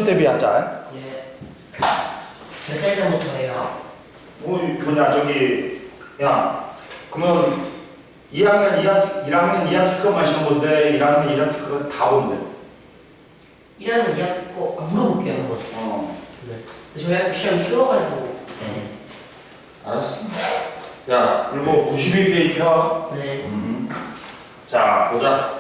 대비하자. 예. 몇 달 전부터예요? 뭐냐 저기 야 그러면 2학년 1학년 2학기 것만 시험 본대 1학년 1학기 거 다 본대. 1학년 2학기 거 물어볼게요 한번. 네. 저희 학교 시험 쉬워가지고. 네. 알았어. 야 그리고 92페이지 펴. 네. 자 보자.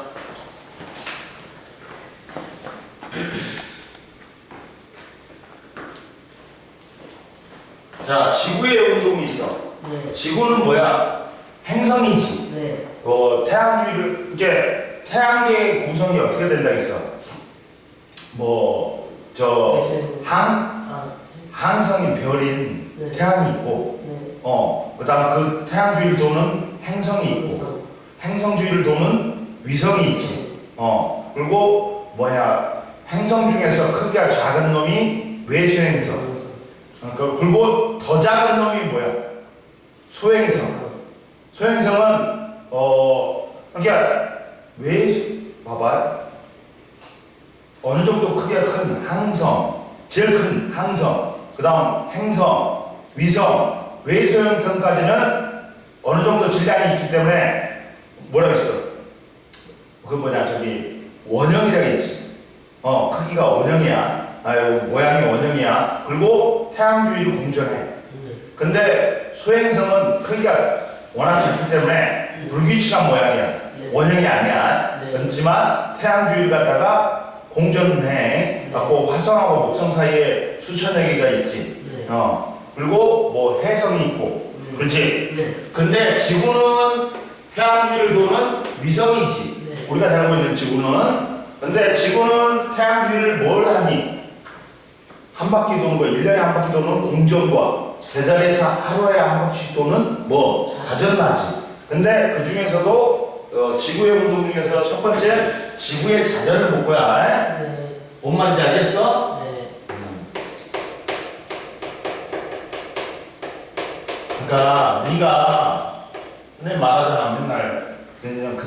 자 지구의 운동이 있어. 네. 지구는 뭐야? 행성이지. 네. 태양주위를 이제 태양계의 구성이 어떻게 된다 했어? 뭐 저 아. 항성인 별인 네. 태양이 있고, 네. 그다음 그 태양주위를 도는 행성이 있고, 행성주위를 도는 위성이 있지. 그리고 뭐냐? 행성 중에서 크기가 작은 놈이 외소행성. 그리고 더 작은 놈이 뭐야? 소행성. 소행성은 그러니까 봐봐. 어느 정도 크기가 큰 항성, 제일 큰 항성, 그 다음 행성, 위성, 외소행성까지는 어느 정도 질량이 있기 때문에 뭐라고 했어? 그 뭐냐 저기 원형이라고 했지. 크기가 원형이야. 모양이 원형이야. 그리고 태양주위를 공전해. 근데 소행성은 크기가 워낙 작기 때문에 불규칙한 모양이야. 원형이 아니야. 그렇지만 태양주위를 갖다가 공전해 갖고 화성하고 목성 사이에 수천여 개가 있지. 그리고 뭐 해성이 있고, 그렇지. 근데 지구는 태양주위를 도는 위성이지. 우리가 잘 알고 있는 지구는. 근데 지구는 태양주위를 뭘 하니? 한 바퀴 도는 거, 1년에 한 바퀴 도는 공전과 제자리에서 하루에 한 바퀴씩 도는 뭐 자전하지. 근데 그 중에서도 지구의 운동 중에서 첫 번째 지구의 자전을 볼 거야. 네. 뭔 말인지 알겠어? 네. 그러니까 네가 맨날 말하잖아. 맨날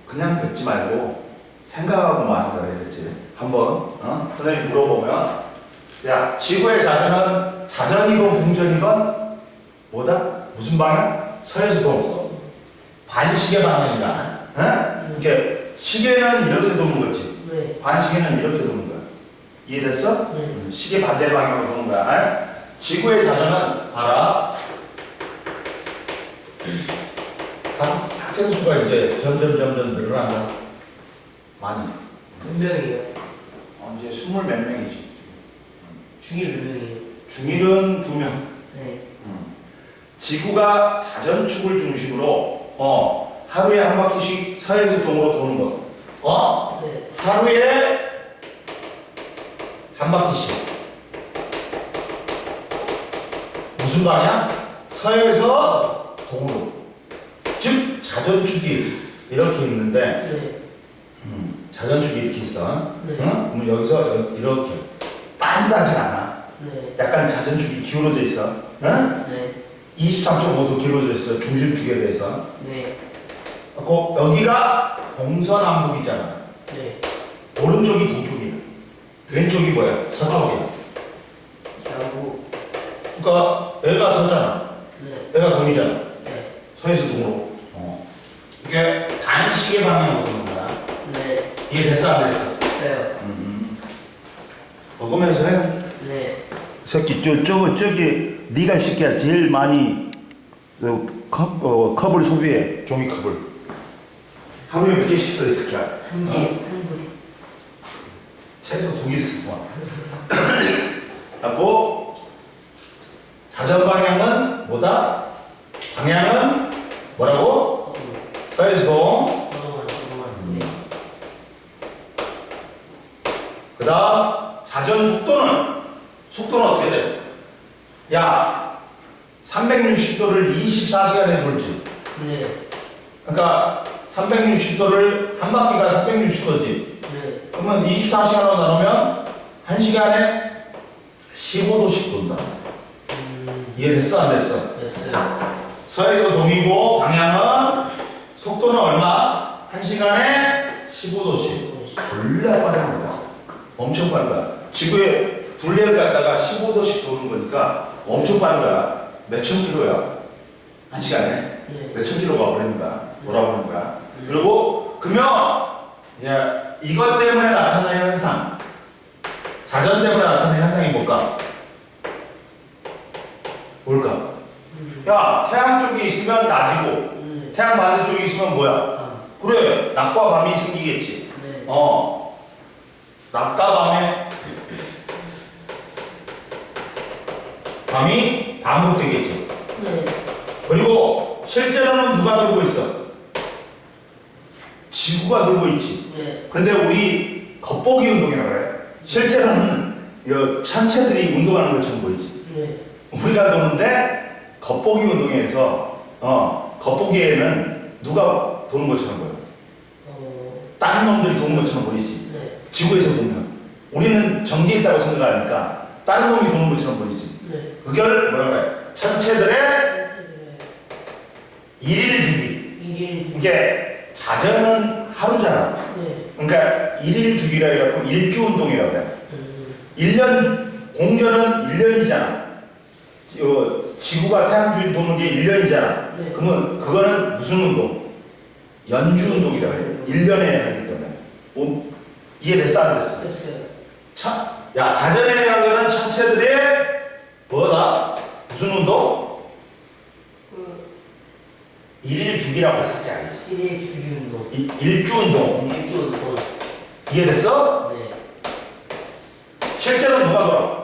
그냥 뱉지 말고 생각하고 말하라 그랬지. 한번 선생님 물어보면 야 지구의 자전은 자전이건 공전이건 뭐다? 무슨 방향? 서에서 동. 반시계 방향이다. 이렇게 시계는 이렇게 도는 거지. 네. 반시계는 이렇게 도는 거야. 이해됐어? 네. 시계 반대 방향으로 도는 거야. 지구의 자전은 봐라. 학생 수가 이제 점점 늘어난다. 많이. 몇 명이에요? 이제 20 몇 명이지. 중일 몇 명이에요? 중일은 2명. 네. 지구가 자전축을 중심으로 하루에 한 바퀴씩 서에서 동으로 도는 거. 네. 하루에 한 바퀴씩. 무슨 방향? 서에서 동으로. 즉 자전축이 이렇게 있는데 네. 자전축이 이렇게 있어. 네. 그럼 여기서 이렇게 빤스하지 않아. 네. 약간 자전축이 기울어져 있어. 네. 23.5도 기울어져 있어. 중심축에 대해서. 네. 여기가 동서남북이잖아. 네. 오른쪽이 동쪽이야. 왼쪽이 뭐야? 서쪽이야. 야구. 그러니까 얘가 서잖아. 네. 얘가 동이잖아. 네. 서에서 동으로. 이게 반시계 방향으로 도는 거야. 네. 이게 됐어 안 됐어? 됐어요. 먹으면서 해. 네. 새끼 저기 네가 새끼야 제일 많이 컵을 소비해. 종이컵을. 하루에 몇 개씩 써 이 새끼야? 한 분. 최소 2개 쓰고. 하고 자전 방향은 뭐다? 방향은 뭐라고? 서에서 동. 네. 그 다음 자전 속도는 어떻게 돼? 야 360도를 24시간에 돌지. 네. 그러니까 360도를 한 바퀴가 360도지. 네. 그러면 24시간으로 나누면 1시간에 15도씩 돈다. 이해됐어 안 됐어? 됐어요. 서에서 동이고 방향은 속도는 얼마? 1시간에 15도씩. 졸라 빠른 거야. 엄청 빠른 거야. 지구의 둘레를 갖다가 15도씩 도는 거니까 엄청 빠른 거야. 몇천 킬로야. 한 시간에. 네. 몇천 킬로가 버리는 거야. 돌아버리는 거야. 그리고 그러면 이제 이것 때문에 나타나는 현상, 자전 때문에 나타나는 현상이 뭘까? 뭘까? 야, 태양 쪽에 있으면 낮이고 태양 반대쪽에 있으면 뭐야? 아, 그래, 낮과 밤이 생기겠지. 네. 낮과 밤이 반복되겠지. 네. 그리고 실제로는 누가 돌고 있어? 지구가 돌고 있지. 네. 근데 우리 겉보기 운동이라고 그래. 실제로는 이 천체들이 운동하는 것처럼 보이지. 네. 우리가 도는데 겉보기 운동에서 겉보기에는 누가 도는 것처럼 보여. 다른 놈들이 도는 것처럼 보이지. 네. 지구에서 보면 우리는 정지해 있다고 생각하니까 다른 놈이 도는 것처럼 보이지. 네. 그걸 뭐라고 해? 천체들의 일일 주기. 이게 자전은 하루잖아. 네. 그러니까 일일 주기라 해갖고 일주 운동이라고 그래. 1년, 공전은 1년이잖아. 지구가 태양 주위를 도는 게 1년이잖아. 네. 그러면 그거는 무슨 운동? 연주 운동이라고 해. 1년에 하기 때문에. 이해됐어? 안 됐어? 됐어요. 야, 자전에 대한 거는 천체들의 뭐다? 무슨 운동? 일일 주기라고 했었지, 아니지? 일일 주기 운동. 일주 운동. 일주 운동. 이해됐어? 네. 실제로 누가 돌아?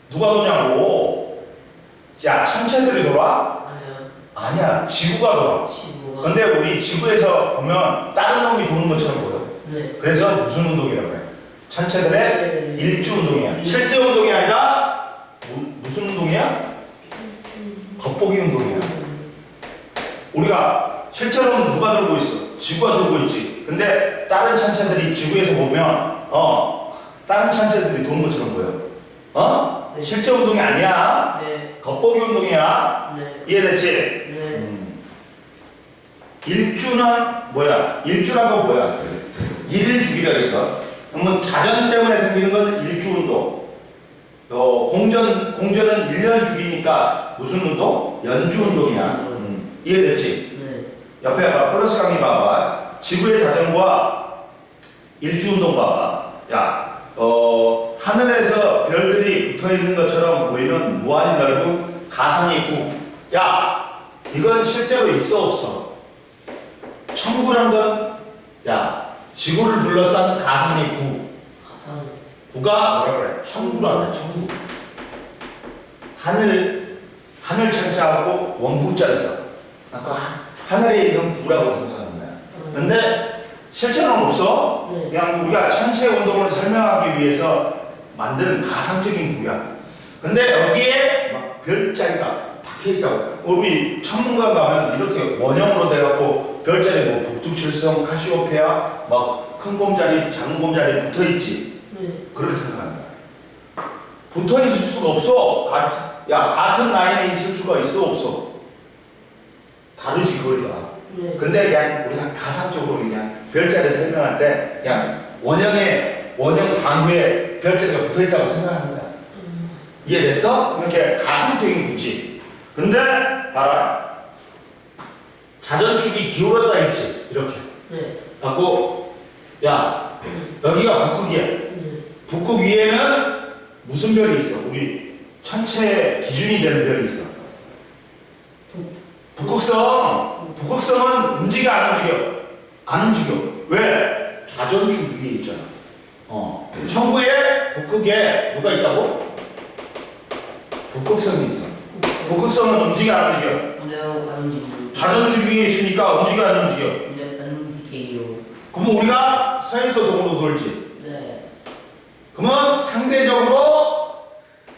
누가 도냐고. 야, 천체들이 돌아? 아니요. 아니야, 지구가 돌아. 지구가. 근데 우리 지구에서 보면 다른 놈이 도는 것처럼 보여. 네. 그래서 무슨 운동이라고 해? 천체들의 일주 운동이야. 실제 운동이 아니라 무슨 운동이야? 겉보기 운동이야. 우리가 실제로는 누가 돌고 있어? 지구가 돌고 있지. 근데 다른 천체들이 지구에서 보면 다른 천체들이 도는 것처럼 보여. 네. 실제 운동이 아니야. 네. 겉보기 운동이야. 네. 이해됐지? 네. 일주는 뭐야? 일주라고 뭐야? 일일 주기라 했어. 그러면 자전 때문에 생기는 건 일주 운동. 공전은 1년 주기니까 무슨 운동? 연주 운동이야. 이해됐지? 네. 옆에 봐, 플러스 강의 봐봐. 지구의 자전과 일주 운동 봐봐. 야, 하늘에서 별들이 붙어 있는 것처럼 보이는 무한히 넓은 가상의 구. 야, 이건 실제로 있어 없어? 천구란 건, 야, 지구를 둘러싼 가상의 구. 가상. 구가 뭐라 그래? 천구라 그래, 천구. 하늘 천자하고 원구자를 써. 아까 하늘에 있는 구라고 생각하는 거야. 근데 실제로는 없어. 네. 그냥 우리가 천체 운동을 설명하기 위해서 만든 가상적인 구야. 근데 여기에 막 별자리가 박혀 있다고. 우리 천문관 가면 이렇게 원형으로 돼갖고 별자리 뭐 북두칠성, 카시오페아, 막 큰 곰자리, 작은 곰자리 붙어 있지. 네. 그렇게 생각하는 거야. 붙어 있을 수가 없어. 같은 라인에 있을 수가 있어 없어? 다르지 거리가. 네. 근데 그냥 우리가 가상적으로 그냥 별자리 설명할 때 그냥 원형 방구에 별자리가 붙어 있다고 생각하는 거야. 이해됐어? 이렇게 가상적인 구지. 근데 봐라. 자전축이 기울었다 했지. 이렇게. 네. 갖고 야 여기가 북극이야. 네. 북극 위에는 무슨 별이 있어? 우리 천체 기준이 되는 별이 있어. 북극성은 움직여 안 움직여? 안 움직여. 왜? 자전축 위에 있잖아. 천구에 북극에 누가 있다고? 북극성이 있어. 북극성은 움직여 안 움직여? 네. 안 움직여요. 자전축 위에 있으니까 움직여 안 움직여? 네. 안 움직여요. 그러면 우리가 서에서 동으로 돌지. 네. 그러면 상대적으로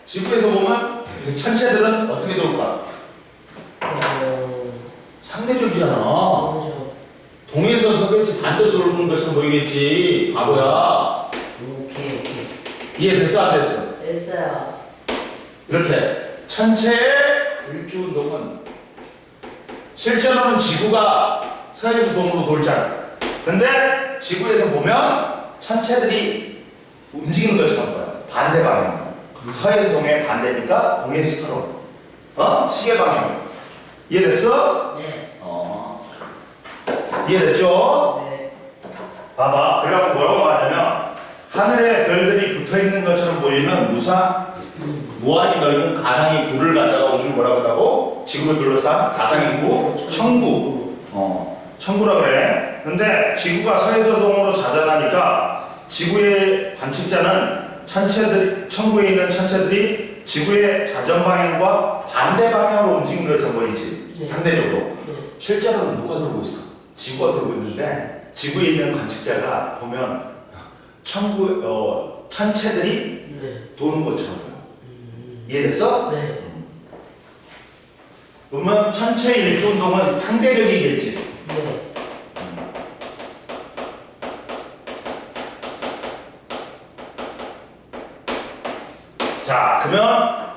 지구에서 보면 천체들은 어떻게 돌까? 상대적이잖아. 그렇죠. 동에서 서겠지 반대로 돌는 것처럼 보이겠지. 바보야. 오케이. 이해됐어 안 됐어? 됐어요. 이렇게 천체의 일주 운동은 실제로는 지구가 서에서 동으로 돌잖아. 근데 지구에서 보면 천체들이 움직이는 것처럼 보여. 반대 방향. 서에서 동해 반대니까 동해에서 서로. 시계 방향. 이해됐어? 네. 이해됐죠? 네. 봐봐. 그래갖고 뭐라고 말하냐면 하늘에 별들이 붙어있는 것처럼 보이는 무한히 넓은 가상의 구를 갖다가 우리는 뭐라고 한다고? 지구를 둘러싼 가상의 구, 천구. 천구라 그래. 근데 지구가 서에서 동으로 자전하니까 지구의 관측자는 천구에 있는 천체들이 지구의 자전 방향과 반대 방향으로 움직이는 것처럼 보이지. 네. 상대적으로. 네. 실제로는 누가 들고 있어? 지구가 들고 있는데 지구에 있는 관측자가 보면 천체들이 네. 도는 것처럼 보여. 이해됐어? 네. 그러면 천체 일주 운동은 상대적이겠지. 네. 자, 그러면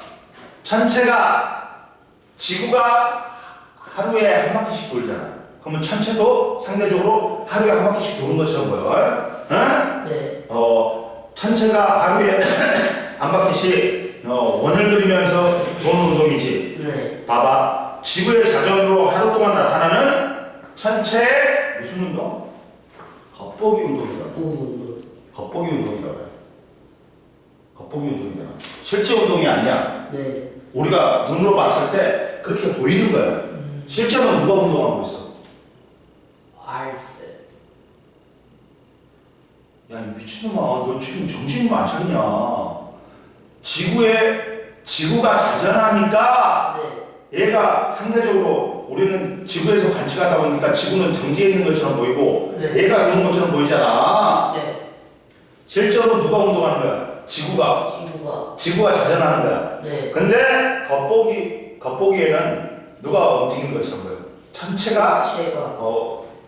지구가 하루에 한 바퀴씩 돌잖아. 그러면 천체도 상대적으로 하루에 한 바퀴씩 도는 것처럼 보여. 응? 네. 천체가 하루에 한 바퀴씩 원을 그리면서 도는 운동이지. 네. 봐봐. 지구의 자전으로 하루 동안 나타나는 천체 무슨 운동? 겉보기 운동이라고. 겉보기 운동이라고 해. 겉보기 운동이잖아. 실제 운동이 아니야. 네. 우리가 눈으로 봤을 때 그렇게 보이는 거야. 실제로 누가 운동하고 있어? 알세. 야, 이 미친놈아, 너 지금 정신이 안 차리냐? 지구가 자전하니까 네. 얘가 상대적으로 우리는 지구에서 관측하다 보니까 지구는 정지해 있는 것처럼 보이고 네. 얘가 도는 것처럼 보이잖아. 네. 실제로 누가 운동하는 거야? 지구가 자전하는 거야. 네. 근데 겉보기에는 누가 움직이는 것처럼 보여? 천체가 체가.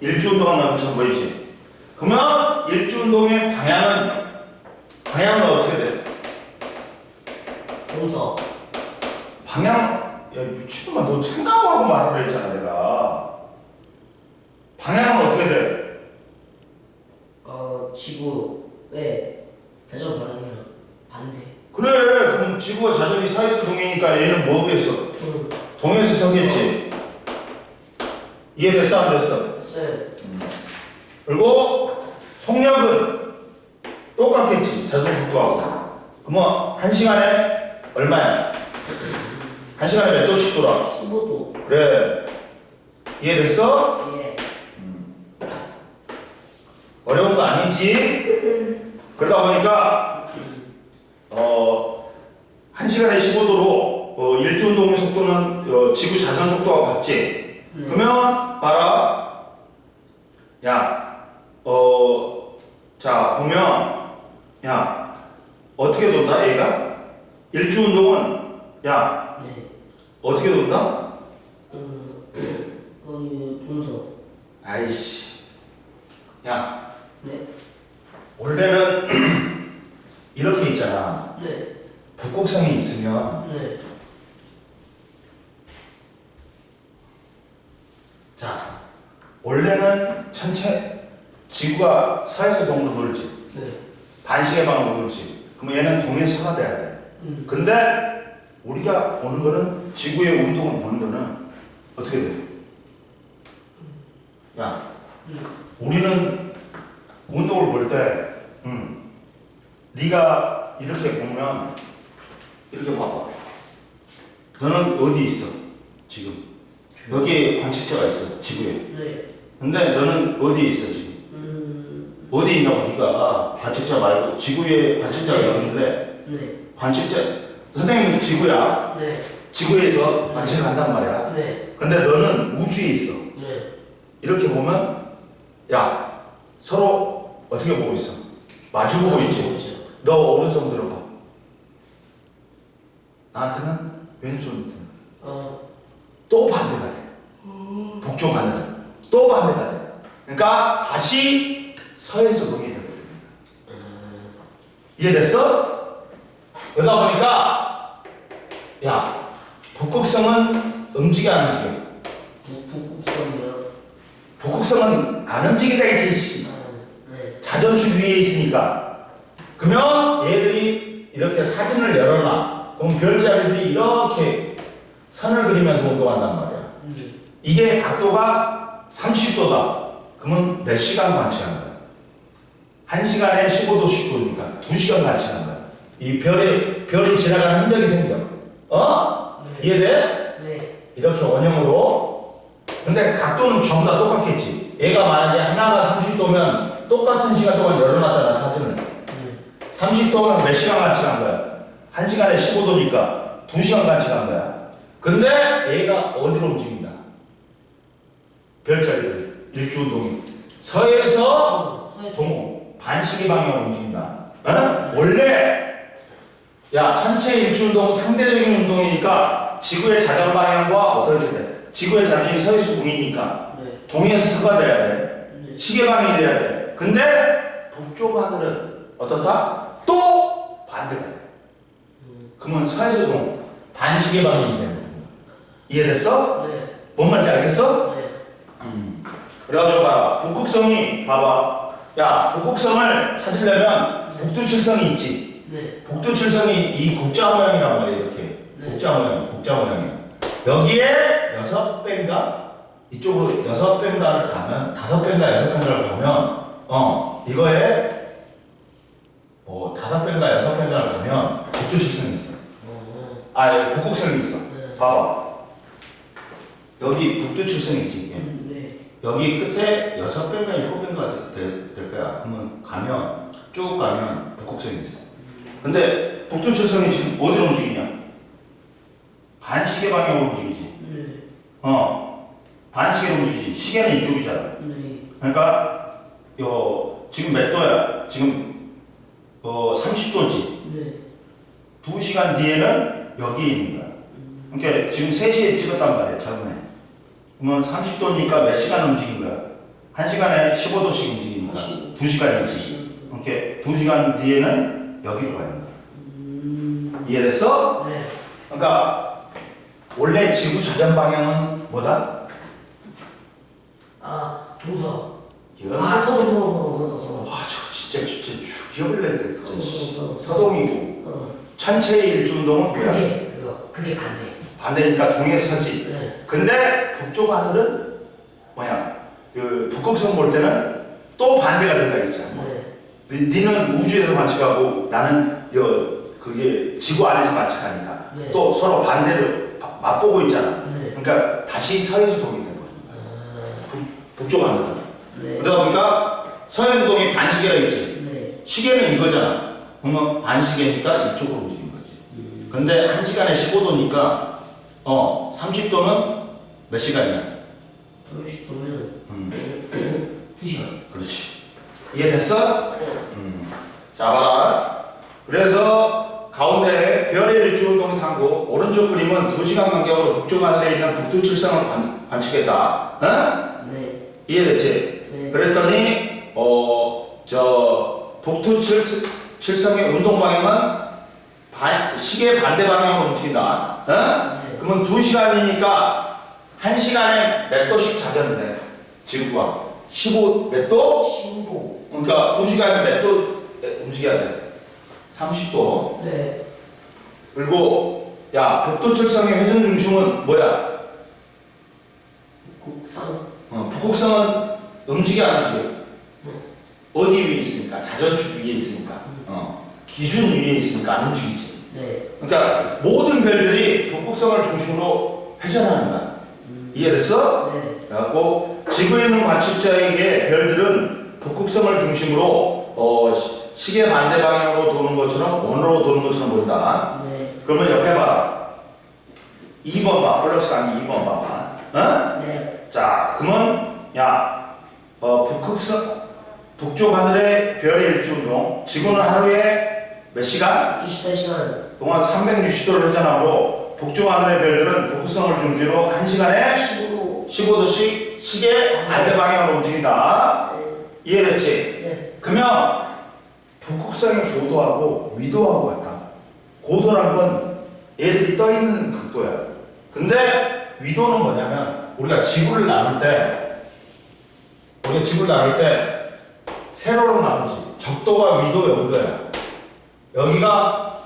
일주 운동하는 것처럼 보이지. 그러면 일주 운동의 방향은 어떻게 돼? 동서. 야, 미친놈아, 너 생각하고 말하라 했잖아, 내가. 방향은 어떻게 돼? 지구의 자전 방향이랑 반대. 그래, 그럼 지구와 자전이 사이에서 동해니까 얘는 뭐겠어? 동해에서 서겠지. 이해됐어, 안 됐어? 됐어요. 그리고 속력은 똑같겠지, 자전 속도하고. 그러면 1시간에 얼마야? 1시간에 몇 도씩 돌아? 15도. 그래. 이해됐어? 예. 어려운 거 아니지? 그러다 보니까 1시간에 15도로 일주 운동의 속도는 지구 자전 속도와 같지? 그러면 봐라. 야, 자 보면 야, 어떻게 돈다 얘가? 일주 운동은 야, 네. 어떻게 돈다? 동서. 아이씨, 야, 네. 원래는 이렇게 있잖아. 네. 북극성이 있으면 네. 자, 원래는 지구가 서에서 동으로 돌지, 네. 반시계 방으로 돌지. 그러면 얘는 동해서가 돼야 돼. 근데 우리가 보는 거는 지구의 운동을 보는 거는 어떻게 돼? 야, 우리는 운동을 볼 때, 네가 이렇게 보면 이렇게 봐봐. 너는 어디 있어? 지금 여기에 관측자가 있어, 지구에. 네. 근데 너는 어디 있어 지금? 어디 있냐고. 네가 관측자 말고 지구에 관측자가 있는데 네. 관측자 선생님은 지구야. 네. 지구에서 관측을 한단 말이야. 네. 근데 너는 우주에 있어. 네. 이렇게 보면 야, 서로 어떻게 보고 있어? 마주 보고 있지. 너 오른손 들어봐. 나한테는 왼손. 또 반대가 돼. 북쪽 하늘은 또 반대가 돼. 그러니까 다시 서에서 동이 되거든. 이해됐어? 그러다 보니까 야, 북극성은 움직여 안 움직여? 북극성이요. 북극성은 안 움직이다 이지. 자전축 위에 있으니까. 그러면 얘들이 이렇게 사진을 열어놔. 그럼 별자리들이 이렇게 선을 그리면서 운동한단 말이야. 이게 각도가 30도다. 그러면 몇 시간 관측한 거야? 1시간에 15도씩 도니까 2시간 관측한 거야. 이 별이 지나가는 흔적이 생겨. 네. 이해돼? 네. 이렇게 원형으로. 근데 각도는 전부 다 똑같겠지. 얘가 만약에 하나가 30도면 똑같은 시간 동안 열어놨잖아, 사진을. 30도면 몇 시간 관측한 거야? 1시간에 15도니까 2시간 관측한 거야. 근데 얘가 어디로 움직인다? 별자리들이. 일주운동이. 서에서 동호. 반시계 방향으로 움직인다. 원래 야, 전체 일주운동은 상대적인 운동이니까 지구의 자전 방향과 어떻게 돼? 지구의 자전이 서에서 동이니까 동에서 서가 돼야 돼. 시계 방향이 돼야 돼. 근데 북쪽 하늘은 어떻다? 또 반대가 돼. 그러면 서에서 동 반시계 방향이 되는 거야. 이해됐어? 네. 뭔 말인지 알겠어? 네. 그래가지고 봐봐. 북극성이 봐봐. 야, 북극성을 찾으려면 북두칠성이 있지. 네. 북두칠성이 이 국자 모양이란 말이야. 이렇게 국자 모양이야. 여기에 6배인가? 이쪽으로 6배인가를 가면 5배인가 6배인가를 가면 이거에 5배인가 6배인가를 가면 북두칠성이 있어. 북극성이 있어. 봐봐. 여기 북두칠성이 있지. 네. 여기 끝에 6배인가 7배인가 될 거야. 그러면 쭉 가면 북극성이 있어. 근데 북두칠성이 지금 어디로 움직이냐? 반시계 방향으로 움직이지. 반시계로 움직이지. 시계는 이쪽이잖아. 그러니까 지금 몇 도야? 지금 30도지. 2시간 뒤에는 여기 있는 거야. 그러니까 지금 3시에 찍었단 말이야. 저번에. 그러면 30도니까 몇 시간 움직인 거야? 1시간에 15도씩 움직이니까 2시간이지. 이렇게 2시간 뒤에는 여기로 가는 거야. 이해됐어? 네. 그러니까 원래 지구 자전 방향은 뭐다? 동서. 저 서동. 진짜 죽여버렸네. 진짜. 서동이고 전체의 일주운동은 뭐야? 그게 반대. 반대니까 동에서 서지. 네. 근데 북쪽 하늘은 뭐냐? 그 북극성 볼 때는 또 반대가 된다 했잖아. 니는 우주에서 관측하고 나는 그게 지구 안에서 관측하니까 또 서로 반대로 맛보고 있잖아. 그러니까 다시 서해수 동이 돼버린 거야. 북쪽 하늘은. 그러다 보니까 서해수 동이 반시계라 했지. 시계는 이거잖아. 그러면 반시계니까 이쪽으로 움직이는 거지. 근데 1시간에 15도니까 30도는 몇 시간이야? 30도면 2시간. 그렇지. 이해됐어? 자, 봐라. 그래서 가운데 별의 일주운동이 상고 오른쪽 그림은 2시간 간격으로 북쪽 하늘에 있는 북두칠성을 관측했다. 이해됐지? 그랬더니 북두칠성의 운동 방향은 시계 반대 방향으로 움직인다. 그러면 2시간이니까 1시간에 몇 도씩 자전데 지구가 15 몇 도? 15. 그러니까 2시간에 몇 도 움직여야 돼? 30도. 네. 그리고 야, 북두칠성의 회전 중심은 뭐야? 북극성은 움직여 안 움직여? 어디 위에 있으니까? 자전축 위에 있으니까. 기준 위에 있으니까 안 움직이지. 그러니까 모든 별들이 북극성을 중심으로 회전하는 거야. 이해됐어? 그래갖고 지구에 있는 관측자에게 별들은 북극성을 중심으로 시계 반대 방향으로 도는 것처럼 원으로 도는 것처럼 보인다. 그러면 옆에 봐라. 2번 봐. 플러스 강의 2번 봐봐. 자, 그러면 야, 북쪽 하늘의 별의 일주운동. 지구는 하루에 몇 시간? 24시간 동안 360도를 회전하고 북쪽 하늘의 별들은 북극성을 중심으로 1시간에 15도씩 시계 반대 방향으로 움직인다. 이해됐지? 그러면 북극성의 고도하고 위도하고 같다. 고도란 건 얘들이 떠있는 극도야. 근데 위도는 뭐냐면 우리가 지구를 나눌 때 세로로 나누지. 적도가 위도 영도야. 여기가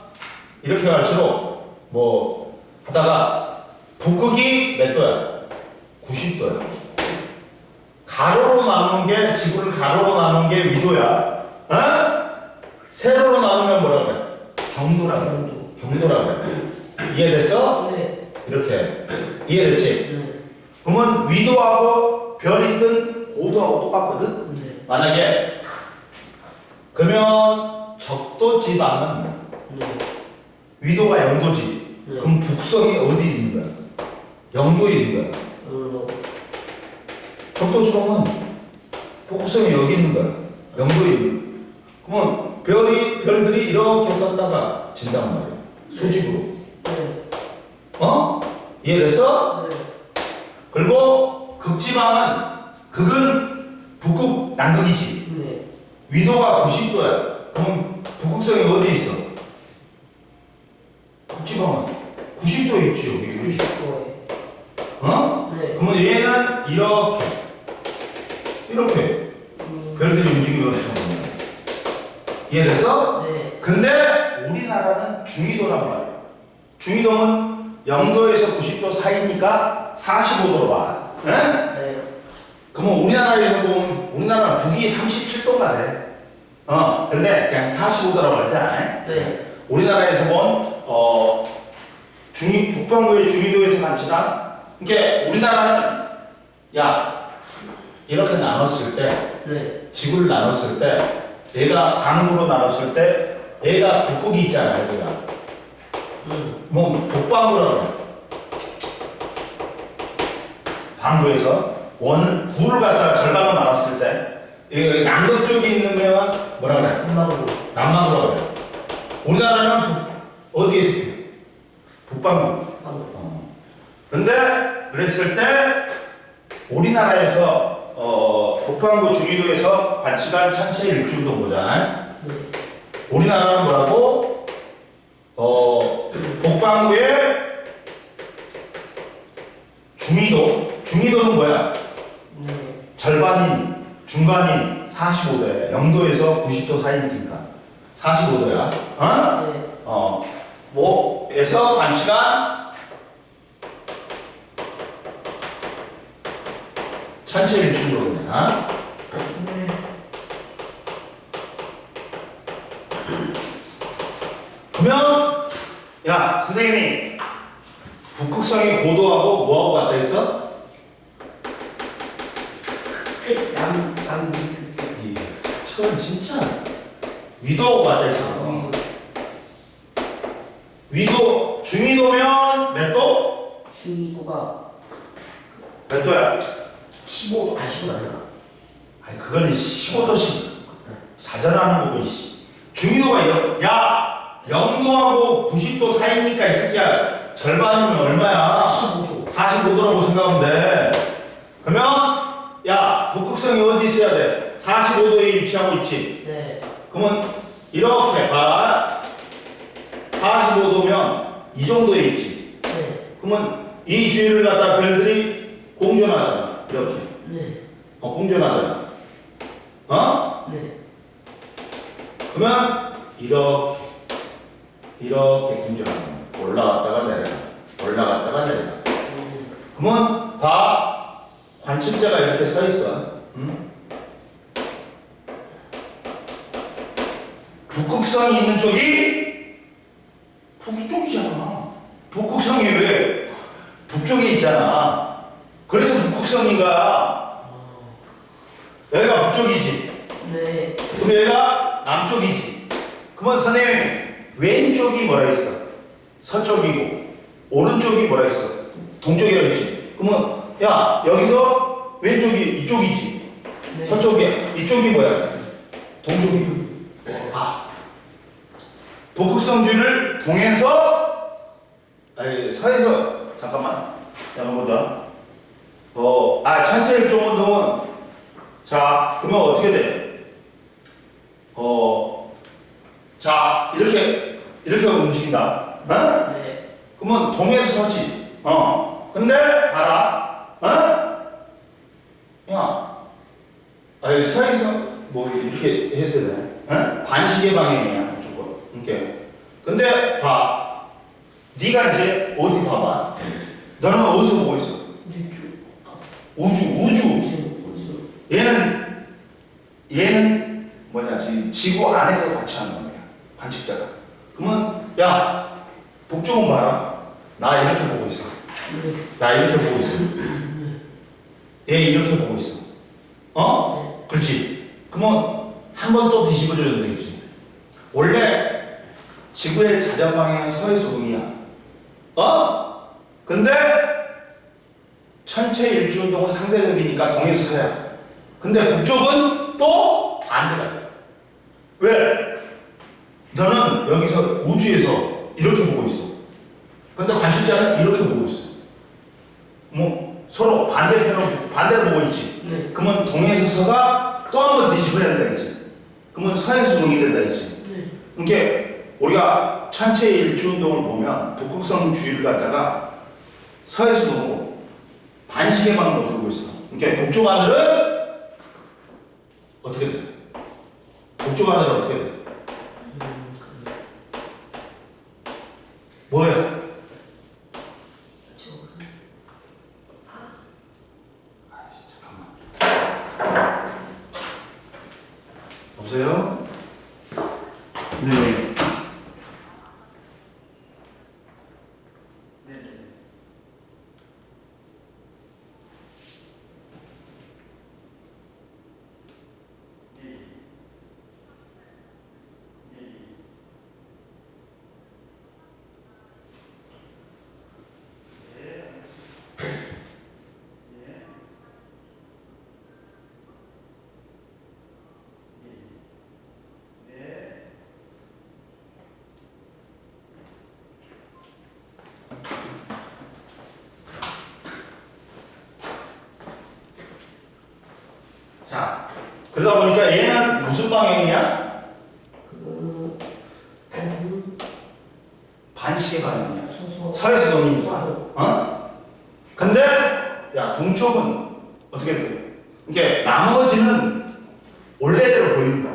이렇게 갈수록 뭐 하다가 북극이 몇 도야? 90도야. 가로로 나누는 게, 지구를 가로로 나누는 게 위도야. 어? 세로로 나누면 뭐라 그래? 경도라 그래. 경도라 그래. 이해됐어? 네. 이렇게. 이해됐지? 네. 그러면 위도하고 별이 뜬 고도하고 똑같거든? 네. 만약에 그러면 적도 지방은 네. 위도가 0도지. 네. 그럼 북성이 어디 있는 거야? 0도에 있는 거야. 적도 지방은 북성이 여기 있는 거야. 0도에 있는 거야. 그러면 별들이 이렇게 떴다가 진단 말이야. 수직으로. 네. 어? 이해됐어? 네. 그리고 극은 북극 남극이지. 네. 위도가 90도야. 그럼 북극성이 어디 있어? 극지방은 90도에 있지 여기. 90도에. 어? 네. 그러면 얘는 이렇게 별들이 움직이는 것처럼. 이해됐어? 네. 근데 우리나라는 중위도란 말이야. 중위도는 0도에서 90도 사이니까 45도로 봐. 네? 네. 그러면 우리나라에서 보면 우리나라는 북이 37도가 돼. 근데 그냥 45도라고 하잖아. 네. 우리나라에서 본 북반구의 중위도에서 간지랑 이게 우리나라는 야 이렇게 나눴을 때 네. 지구를 나눴을 때 얘가 강으로 나눴을 때 얘가 북극이 있잖아 여기가 뭐 북반구라고 해. 반구에서 구를 갖다가 절반으로 나눴을 때 여기 남극 쪽에 있으면 뭐라 그래? 한마구. 남반구라고 그래. 우리나라는 어디에 있어? 북반구. 근데 그랬을 때 우리나라에서 북반구 중위도에서 관측한 천체 일중도 보잖아. 네. 우리나라는 뭐라고? 북반구의 중위도는 뭐야? 네. 절반인, 중간인 45도야. 0도에서 90도 사이니까 45도야. 어? 네. 뭐에서 관측한 천체 일중도냐? 네. 그러면 야 선생님이 북극성의 고도하고 뭐하고 같다 했어? 저건 진짜 위도하고 같다 했어. 위도 중위도면 몇 도? 중위도가 몇 도야? 15도 안 15도 아니야? 아니 그거는 15도씩 사전하는 거고 중위도가 야 0도하고 90도 사이니까 이 새끼야 절반이면 얼마야? 15도. 45도라고 생각하면 돼. 그러면 야 북극성이 어디 있어야 돼? 45도에 위치하고 있지. 네. 그러면 이렇게 봐. 45도면 이 정도에 있지. 네. 그러면 이 주위를 갖다 별들이 공존하잖아. 이렇게. 네. 공존하잖아. 어? 네. 그러면 이렇게 공존하는 거야. 올라갔다가 내려가. 올라갔다가 내려가. 그러면 다 관측자가 이렇게 서 있어. 응? 북극성이 있는 쪽이 북쪽이잖아. 북극성이 왜 북쪽에 있잖아. 그래서 북극성인가? 여기가 북쪽이지. 네. 그럼 여기가 남쪽이지. 그러면 선생님 왼쪽이 뭐라 했어? 서쪽이고 오른쪽이 뭐라 했어? 동쪽이라 했지. 그러면 야 여기서 왼쪽이 이쪽이지. 네. 서쪽이 이쪽이 뭐야? 동쪽이. 북극성주를 동에서 서에서 잠깐만 보자. 천체 일종운동은 자 그러면 어떻게 돼? 자 이렇게 움직인다. 어? 네. 그러면 동에서 서지. 근데 봐라. 야, 서에서 뭐 이렇게 해도 되나요? 어? 반시계 방향이야 무조건. 이렇게. 근데 봐. 네가 이제 어디 봐봐. 너는 어디서 보고 있어? 우주. 얘는 뭐냐 지구 안에서 같이 하는 거야. 관측자가. 그러면 야 북쪽은 봐라. 나 이렇게 보고 있어. 나 이렇게 보고 있어. 얘 이렇게 보고 있어. 어? 그렇지. 그러면 한 번 또 뒤집어줘야 되겠지. 원래 지구의 자전 방향은 서에서 동이야. 어? 근데 천체 일주 운동은 상대적이니까 동에서 서야. 근데 북쪽은 또 반대가 돼. 왜? 너는 여기서 우주에서 이렇게 보고 있어. 근데 관측자는 이렇게 보고 있어. 뭐 서로 반대로 보고 있지. 네. 그러면 동에서 서가 또 한 번 뒤집어야 된다 했지. 그러면 서에서 동이 된다 했지. 네. 그러니까 우리가 천체 일주 운동을 보면 북극성 주위를 갖다가 서에서 동으로 반시계 방향으로 돌고 있어. 그러니까 북쪽 하늘은 어떻게 돼? 북쪽 하늘은 어떻게 돼? 뭐야? 여보세요? 네. 자, 그러다 보니까 얘는 무슨 방향이냐? 반시계 방향이야. 서에서 동이니까. 어? 근데 야 동쪽은 어떻게 돼? 이게 나머지는 원래대로 보이는 거야.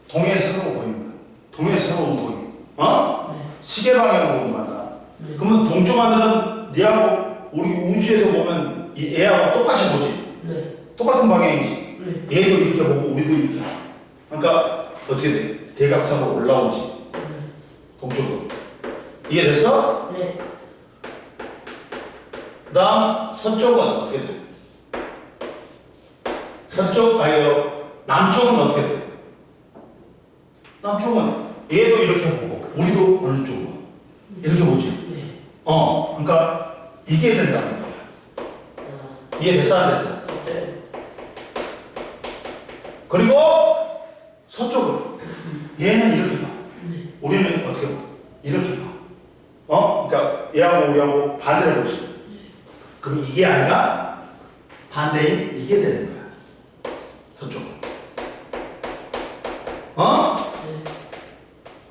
동해에서 서로 보이는 거야. 동해에서 서로 보이. 어? 네. 시계 방향으로 보는 거야. 네. 그러면 동쪽 하늘은 니하고 우리 우주에서 보면 얘하고 똑같이 보지. 네. 똑같은 방향이지. 네. 얘도 이렇게 보고 우리도 이렇게. 그러니까 어떻게 돼? 대각선으로 올라오지. 동쪽으로. 이해됐어? 네. 그다음 서쪽은 어떻게 돼? 남쪽은 어떻게 돼? 남쪽은 얘도 이렇게 보고 우리도 어느 쪽으로 이렇게 보지. 네. 그러니까 이게 된다는 거야. 이해됐어 안 됐어? 됐어요. 그리고 서쪽은 얘는 이렇게 봐. 네. 우리는 어떻게 봐? 이렇게 봐. 그러니까 얘하고 우리하고 반대로 보지. 그럼 이게 아니라 반대인 이게 되는 거야. 서쪽은. 네.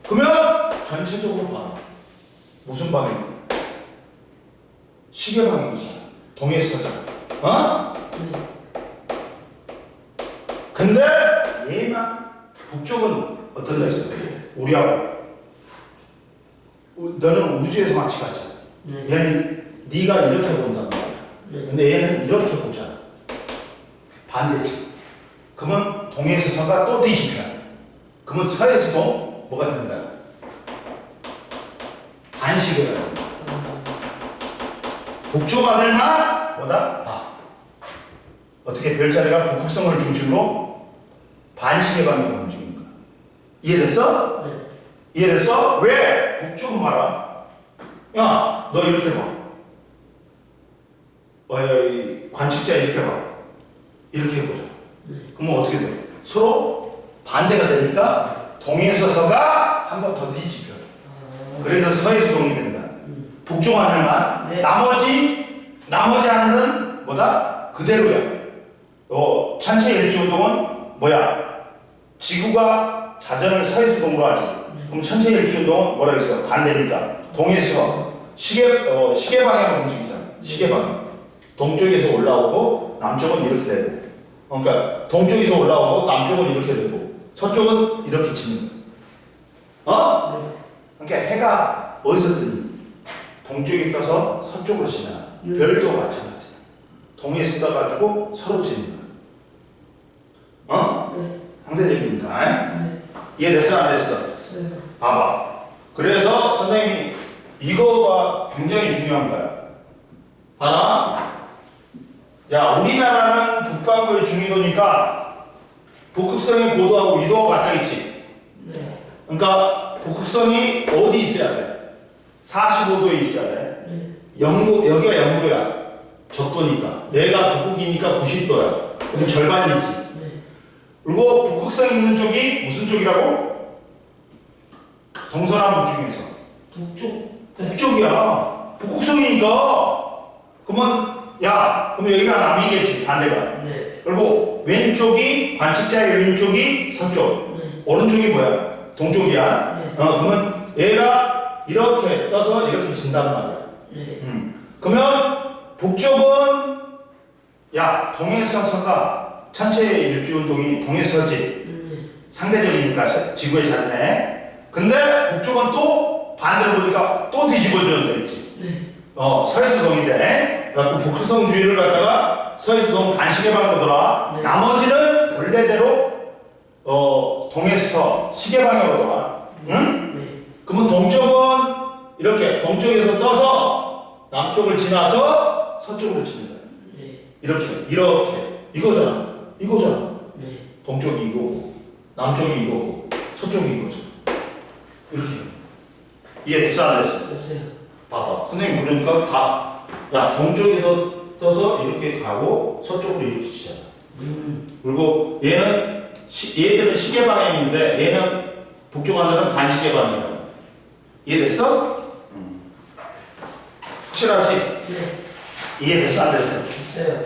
그러면 전체적으로 봐. 무슨 방향? 시계 방향이잖아. 동해에서 서잖아. 네. 근데 얘만 북쪽은 어떤 데 있어? 우리하고 너는 우주에서 마치 같잖아. 네. 얘는 네가 이렇게 본단 말이야. 네. 근데 얘는 이렇게 보잖아. 반대지. 그러면 동해에서 서가 또 뒤집혀. 그러면 서에서도 뭐가 된다? 반시계가 된다. 북쪽 하늘만 뭐다? 봐. 어떻게 별자리가 북극성을 중심으로 반시계 방향으로 움직이는 거야. 이해됐어? 네. 이해됐어? 왜? 북쪽은 봐라. 야, 너 이렇게 봐. 이 관측자 이렇게 봐. 이렇게 해보자. 그러면 어떻게 돼? 서로 반대가 되니까 동에서 서가 한 번 더 뒤집혀. 그래서 서에서 동이 된다. 북쪽 하늘만. 네. 나머지 하늘은 뭐다? 그대로야. 천체 일주 운동은 뭐야? 지구가 자전을 서에서 동으로 하지. 그럼 천체 일주 운동은 뭐라 했어? 반대니까 동에서 시계 방향으로 움직이잖아. 시계 방향. 동쪽에서 올라오고 남쪽은 이렇게 되고. 그러니까 동쪽에서 올라오고 남쪽은 이렇게 되고 서쪽은 이렇게 치는 거야. 그러니까 해가 어디서 뜨니? 동쪽에 떠서 서쪽으로 지나. 별도 마찬가지야. 동에서 떠가지고 서로 지는 거야. 상대적이니까. 이해됐어 안 됐어? 봐봐. 그래서 선생님이 이거가 굉장히 중요한 거야. 봐라. 야, 우리나라는 북반구의 중위도니까 북극성의 고도하고 위도가 같다겠지? 그러니까 북극성이 어디 있어야 돼? 45도에 있어야 돼. 여기가 0도야. 적도니까. 내가 북극이니까 90도야. 그럼 절반이지. 그리고 북극성이 있는 쪽이 무슨 쪽이라고? 동서남북 중에서. 북쪽이야. 북극성이니까. 그러면 그럼 여기가 남이겠지, 반대가. 그리고 왼쪽이, 관측자의 왼쪽이 서쪽. 오른쪽이 뭐야? 동쪽이야. 그러면 얘가 이렇게 떠서 이렇게 진단 말이야. 그러면 북쪽은, 동에서 서가 전체 일주운동이 동에서 서지. 상대적이니까 지구의 자리네. 근데 북쪽은 또 반대로 보니까 또 뒤집어져 있지. 서해서 동이 돼. 그래갖고 북극성 주위를 갖다가 서해서 동 반시계 방향으로 돌아. 나머지는 원래대로 동에서 시계 방향으로 돌아. 응? 그러면 동쪽은 이렇게 동쪽에서 떠서 남쪽을 지나서 서쪽으로 치는 거야. 이렇게 이거잖아. 동쪽이 이거고 남쪽이 이거고 서쪽이 이거잖아. 이렇게. 이해됐어 안 됐어? 됐어요. 봐봐. 선생님 그러니까 동쪽에서 떠서 이렇게 가고 서쪽으로 이렇게 치잖아. 그리고 얘들은 시계 방향인데 얘는 북쪽 하나는 반시계 방향이라고. 이해됐어? 확실하지? 네. 이해됐어 안 됐어? 됐어요.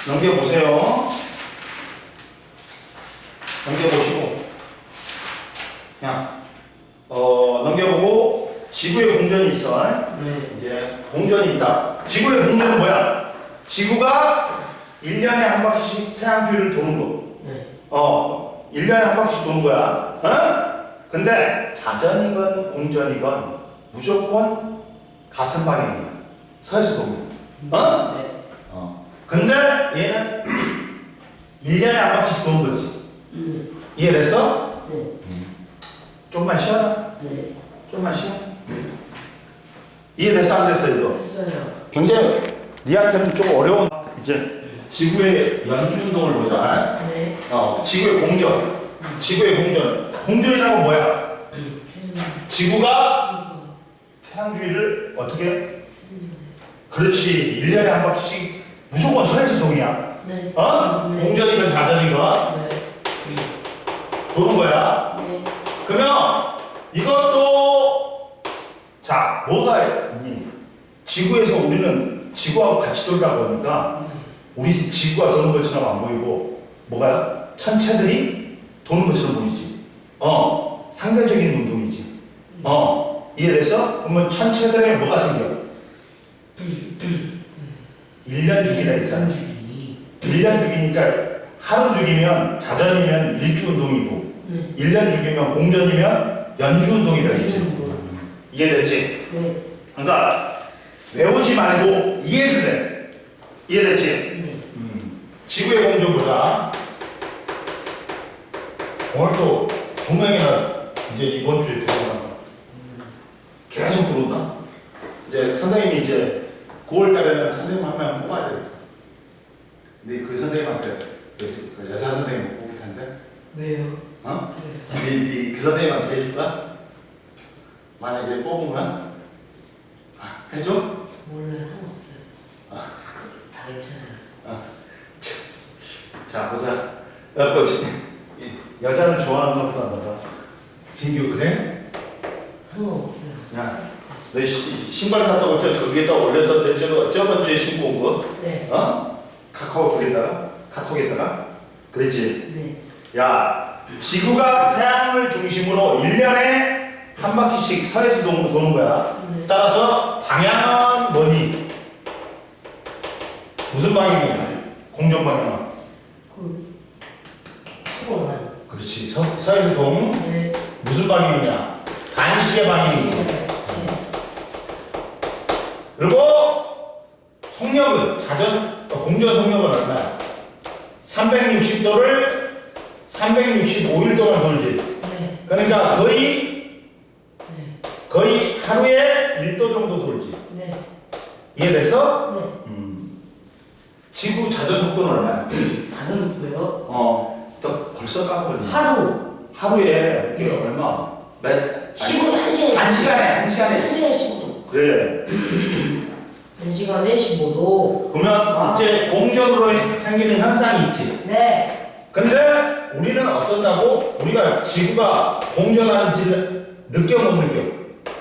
넘겨보세요. 넘겨보시고 넘겨보고 지구의 공전이 있어. 이제 공전이 있다. 지구의 공전은 뭐야? 지구가 1년에 한 바퀴씩 태양 주위를 도는 거. 1년에 한 바퀴씩 도는 거야. 근데 자전이건 공전이건 무조건 같은 방향이야. 서에서 도는. 근데 얘는 1년에 한 바퀴씩 도는 거지. 이해됐어? 좀만 쉬어라. 좀만 쉬어. 이해됐어 안 됐어 이거? 됐어요. 굉장히 니한테는 좀 어려운. 이제 지구의 연주운동을 보자. 지구의 공전. 공전이라고 뭐야? 지구가 태양 주위를 어떻게? 그렇지. 1년에 한 바퀴씩 무조건 서에서 동이야. 공전이건 자전이건 도는 거야. 그러면 이것도 뭐가 있니? 지구에서 우리는 지구하고 같이 돌다 보니까 우리 지구가 도는 것처럼 안 보이고 뭐가 천체들이 도는 것처럼 보이지. 상대적인 운동이지. 이해됐어? 그러면 천체들에 뭐가 생겨? 1년 주기라 했잖아. 1년 주기니까 하루 주기면 자전이면 일주 운동이고 1년 주기면 공전이면 연주 운동이라 했지. 이해됐지? 그러니까 외우지 말고 이해를 해. 이해됐지? 지구의 공전보다 오늘 또 분명히나 이제 이번 주에 들어간다. 계속 들어온다. 이제 선생님이 이제 9월 달에는 선생님 한 명 뽑아야 되겠다. 근데 그 선생님한테 그 여자 선생님 뽑을 텐데. 왜요? 그 선생님한테 해줄까? 만약에 뽑으면 해줘? 몰래 상관없어요. 다 괜찮아요. 자 보자. 여자를 좋아하는 것보다 너가 진규 그래? 상관없어요. 야, 너 신발 샀다고 거기에다 올렸던데 저번 주에 신고 온 거? 네. 카톡에다가 그랬지? 네. 야, 지구가 태양을 중심으로 1년에 한 바퀴씩 서에서 도는 거야. 따라서 방향은 뭐니? 무슨 방향이냐? 공전 방향. 그 서로만. 그렇지. 서에서 동 네. 무슨 방향이냐? 반시계 방향이지. 네. 그리고 속력은 공전 속력은 얼마야? 360도를 365일 동안 돌지. 네. 그러니까 거의 하루에 1도 정도 돌지. 네. 이해됐어? 네. 지구 자전 속도는 얼마야? 다른 거요? 또 벌써 까먹었네. 하루에 이게 얼마? 1시간에 1시간에 15도. 그래. 1시간에 15도. 그러면 이제 공전으로 생기는 현상이 있지. 네. 근데 우리는 어떻다고? 우리가 지구가 공전하는지를 느껴 못 느껴?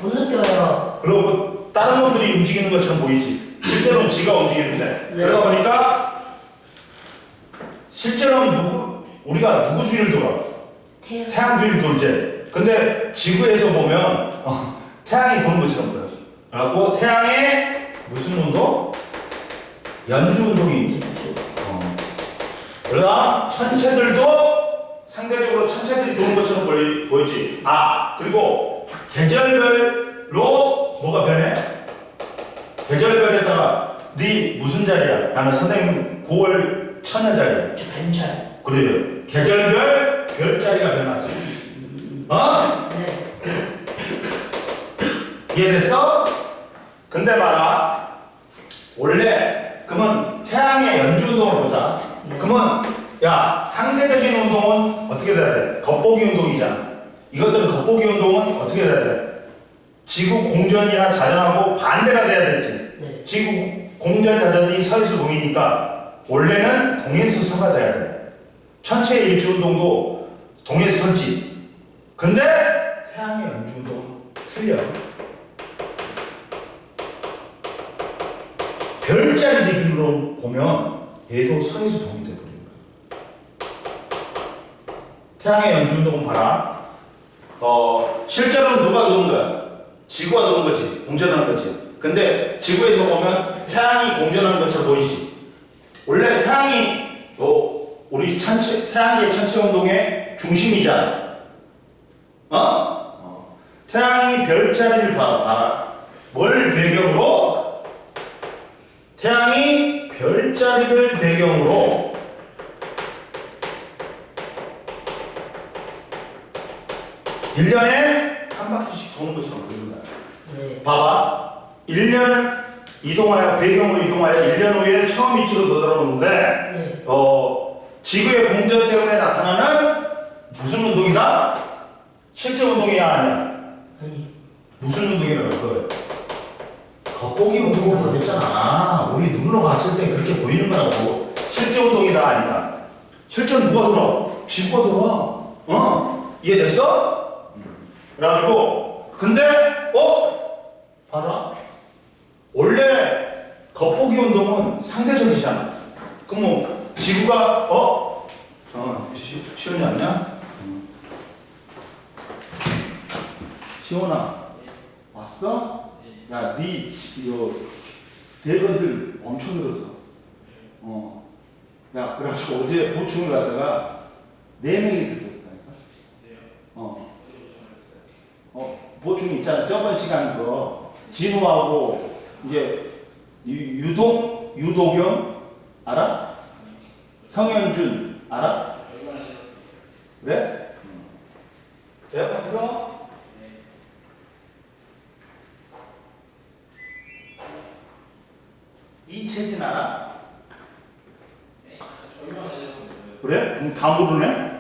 못 느껴요. 그리고 다른 놈들이 움직이는 것처럼 보이지. 실제로는 지가 움직이는데. 네. 그러다 보니까 실제로는 우리가 누구 주위를 돌아? 태양 주위를 돌지. 근데 지구에서 보면 태양이 도는 것처럼 보여. 그래갖고 태양의 무슨 운동? 연주 운동이 있지. 그러다 천체들도 상대적으로 천체들이 도는 것처럼 보이지. 그리고 계절별로 뭐가 변해? 계절별에다가 네 무슨 자리야? 나는 선생님 9월 천년 자리야. 저 뱀잘. 그래요. 계절별 별자리가 변하지. 네. 이해됐어? 근데 봐라. 원래 그러면 태양의 연주 운동을 보자. 네. 그러면 야 상대적인 운동은 어떻게 돼야 돼? 겉보기 운동이잖아. 이것들은 겉보기 운동은 어떻게 돼야 돼? 지구 공전이나 자전하고 반대가 돼야 되지. 네. 지구 공전 자전이 서에서 동이니까 원래는 동에서 서가 돼야 돼. 천체 일주 운동도 동에서 서지. 근데 태양의 연주 운동은 틀려. 별자리 기준으로 보면 얘도 서에서 동이 돼버린 거야. 태양의 연주 운동은 봐라. 실제로는 누가 도는 거야? 지구가 도는 거지. 공전하는 거지. 근데 지구에서 보면 태양이 공전하는 것처럼 보이지. 원래 태양이 우리 태양의 천체 운동의 중심이잖아. 태양이 별자리를 봐라. 뭘 배경으로? 태양이 별자리를 배경으로 일년에 한 바퀴씩 도는 것처럼 보이는 거야. 네. 봐봐. 1년 이동하여, 배경으로 이동하여 1년 후에 처음 위치로 되돌아오는데, 네. 지구의 공전 때문에 나타나는 무슨 운동이다? 실제 운동이야, 아니야? 아니. 무슨 운동이라고 할 거예요? 겉보기 운동을 그랬잖아. 우리 눈으로 봤을 때 그렇게 보이는 거라고. 실제 운동이다, 아니다? 실제는 누가 돌아? 지구가 돌아. 이해됐어? 그래가지고, 근데, 봐라. 원래 겉보기 운동은 상대적이잖아. 그럼 지구가, 시원이 왔냐? 시원아, 왔어? 야, 대건들 엄청 늘었어. 야, 그래가지고 어제 보충을 가다가 4명이 들어왔다니까. 보충 있잖아. 저번 시간 진우하고 이제 유도경 알아? 성현준 알아? 그래? 에어컨 틀어? 이채진 알아? 그래? 그럼 다 모르네?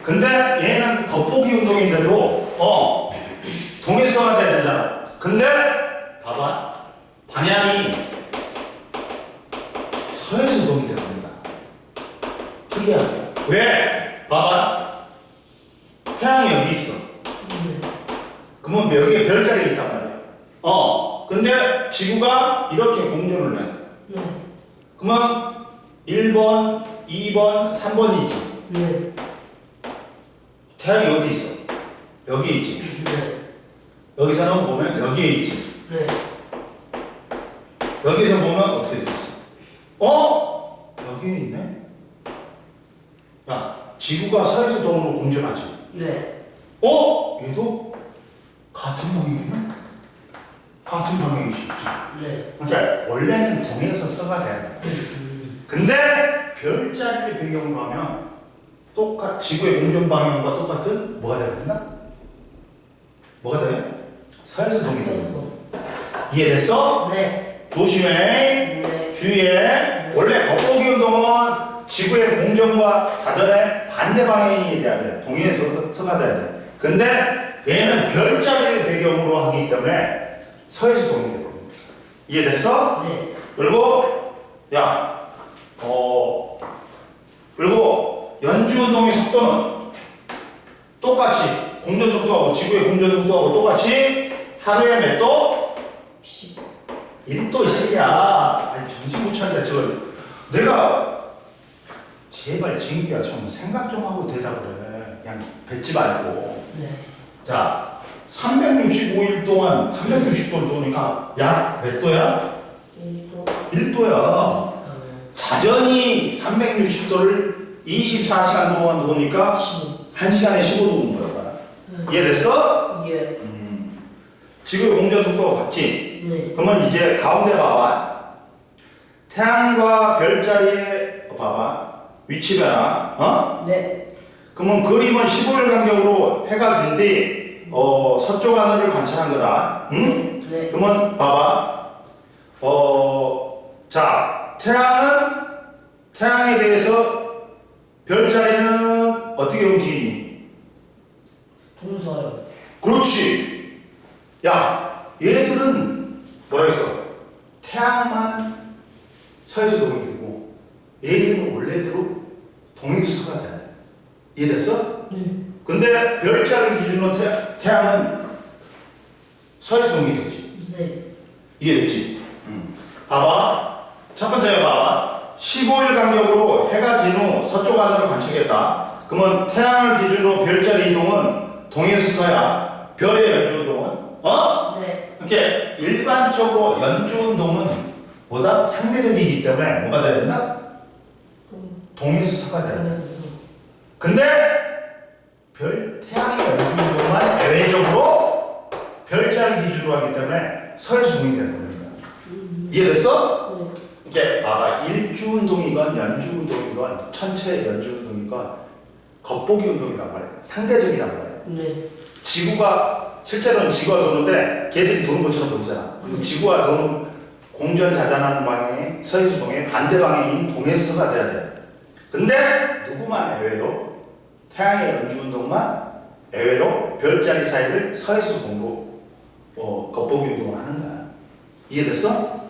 근데 얘는 겉보기 운동인데도 동에서 해야 되잖아. 근데 봐봐. 방향이 서에서 동이 됩니다. 특이하게. 왜? 봐봐. 태양이 여기 있어. 그러면 여기에 별자리가 있단 말이야. 근데 지구가 이렇게 공전을 해. 그러면 1번, 2번, 3번이지. 네. 태양이 어디 있어? 여기 있지. 여기서는 보면 여기에 있지. 네. 여기서 보면 어떻게 되어 있어? 여기에 있네. 야, 지구가 서에서 동으로 공전하지. 네. 얘도 같은 방향이네? 같은 방향이지. 네. 그러니까 원래는 동에서 서가 돼. 근데 별자리를 배경으로 하면 지구의 공전 방향과 똑같은 뭐가 되겠나? 뭐가 돼? 서에서 동이 돼. 이해됐어? 네. 조심해. 네. 주의해. 원래 겉보기 운동은 지구의 공전과 자전의 반대 방향이 돼야 돼. 동에서 서가 돼야 돼. 근데 얘는 별자리를 배경으로 하기 때문에 서에서 동이 돼. 이해됐어? 네. 그리고 그리고 연주 운동의 속도는 똑같이 공전 속도하고 지구의 공전 속도하고 똑같이 하루에 몇 도? 1도 이 새끼야. 아니 정신 못 차린다 지금. 내가 제발 진규야 좀 생각 좀 하고 대답을 해. 그냥 뱉지 말고. 네. 자 365일 동안 360도를 도니까 약 몇 도야? 1도야. 자전이 360도를 24시간 동안 도니까 1시간에 15도 온 거야. 이해됐어? 예. 지구의 공전 속도가 같지? 네. 그러면 이제 가운데 봐봐. 태양과 별자리의 봐봐. 위치 변화. 네. 그러면 그림은 15일 간격으로 해가 진 뒤 서쪽 하늘을 관찰한 거다. 응? 네. 그러면 봐봐. 자, 태양에 대해서 별자리는 어떻게 움직이니? 동서요. 그렇지. 야, 얘들은 뭐라 했어? 태양만 서에서 동이 되고 얘들은 원래대로 동에서가 돼. 이해됐어? 근데 별자리 기준으로 태양은 서에서 동이 되지. 네. 이해됐지? 봐봐. 첫 번째 봐봐. 15일 간격으로 해가 진 후 서쪽 하늘을 관측했다. 그러면 태양을 기준으로 별자리 이동은 동에서야. 별의 연주 운동은 네. 이렇게 일반적으로 연주 운동은 보다 상대적이기 때문에 뭐가 돼야 된다? 동에서 서가 돼야 돼. 근데 태양의 연주 운동만 예외적으로 별자리 기준으로 하기 때문에 서에서 동이 되는 겁니다. 이해됐어? 네. 이게 봐봐. 일주 운동이건 연주 운동이건 천체 연주 운동이건 겉보기 운동이란 말이야. 상대적이란 말이야. 네. 실제로는 지구가 도는데 걔들이 도는 것처럼 보이잖아. 그리고 지구가 도는 공전자전하는 방향이 서에서 동의 반대 방향인 동에서가 돼야 돼. 근데 누구만 예외로 태양의 연주 운동만 예외로 별자리 사이를 서에서 동으로 겉보기 운동을 하는 거야. 이해됐어?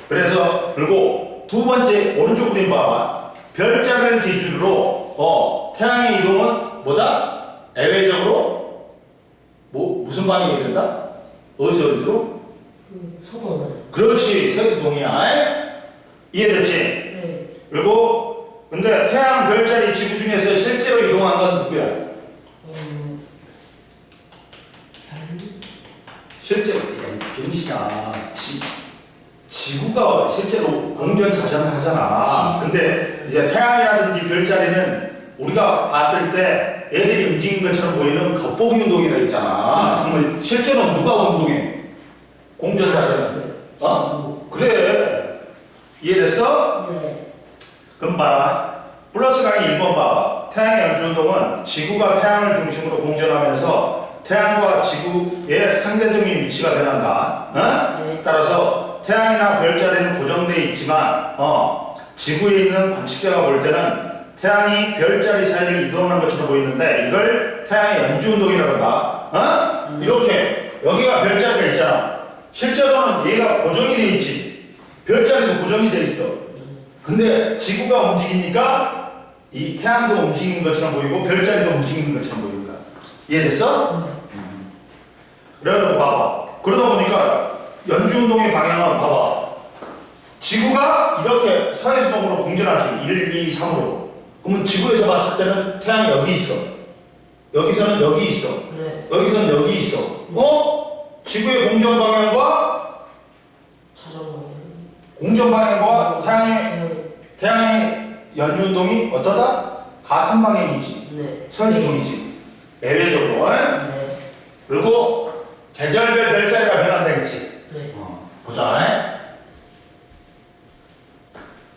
그래서 그리고 두 번째 오른쪽 그림 봐봐. 별자리를 기준으로 태양의 이동은 뭐다? 예외적으로 무슨 방향이 된다? 어디서 어디로? 서동은. 그렇지. 서에서 동이야. 이해됐지? 네. 그리고 근데 태양, 별자리, 지구 중에서 실제로 이동한 건 누구야? 실제로 경시야. 지구가 실제로 공전 자전을 하잖아. 근데 이제 태양이라든지 별자리는 우리가 봤을 때 애들이 움직인 것처럼 보이는 겉보기 운동이라 했잖아. 그러면 실제로 누가 운동해? 공전 자전. 그래. 이해됐어? 네. 그럼 봐라. 플러스 강의 1번 봐봐. 태양의 연주 운동은 지구가 태양을 중심으로 공전하면서 태양과 지구의 상대적인 위치가 변한다. 네. 따라서 태양이나 별자리는 고정되어 있지만 지구에 있는 관측자가 볼 때는 태양이 별자리 사이를 이동하는 것처럼 보이는데 이걸 태양의 연주 운동이라고 한다. 이렇게 여기가 별자리가 있잖아. 실제로는 얘가 고정이 되어 있지. 별자리도 고정이 되어 있어. 근데 지구가 움직이니까 이 태양도 움직이는 것처럼 보이고 별자리도 움직이는 것처럼 보이는 거야. 이해됐어? 그래서 봐봐. 그러다 보니까 연주운동의 방향은 봐봐. 지구가 이렇게 서해수동으로 공전하지. 1, 2, 3으로. 그러면 지구에서 봤을 때는 태양이 여기 있어. 여기서는 여기 있어. 네. 여기서는 여기 있어. 지구의 공전 방향과 자전거. 공전 방향과 태양의 연주 운동이 어떠다? 같은 방향이지. 네. 선지동이지. 예외적으로. 네. 그리고 계절별 별자리가 변한다 했지. 네. 보자.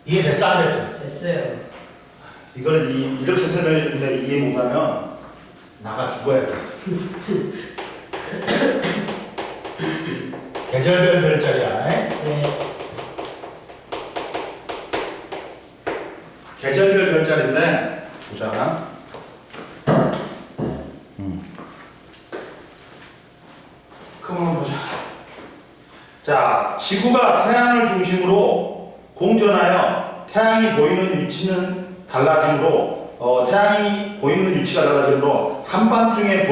이해됐어 안 됐어? 됐어요. 이걸 이렇게 설명했는데 이해 못하면 나가 죽어야 돼. 계절별 별자리야. 네. 계절별 별자리인데 보자. 그럼 보자. 자, 지구가 태양을 중심으로 공전하여 태양이 보이는 위치는 달라지므로 태양이 보이는 위치가 달라지므로 한밤중에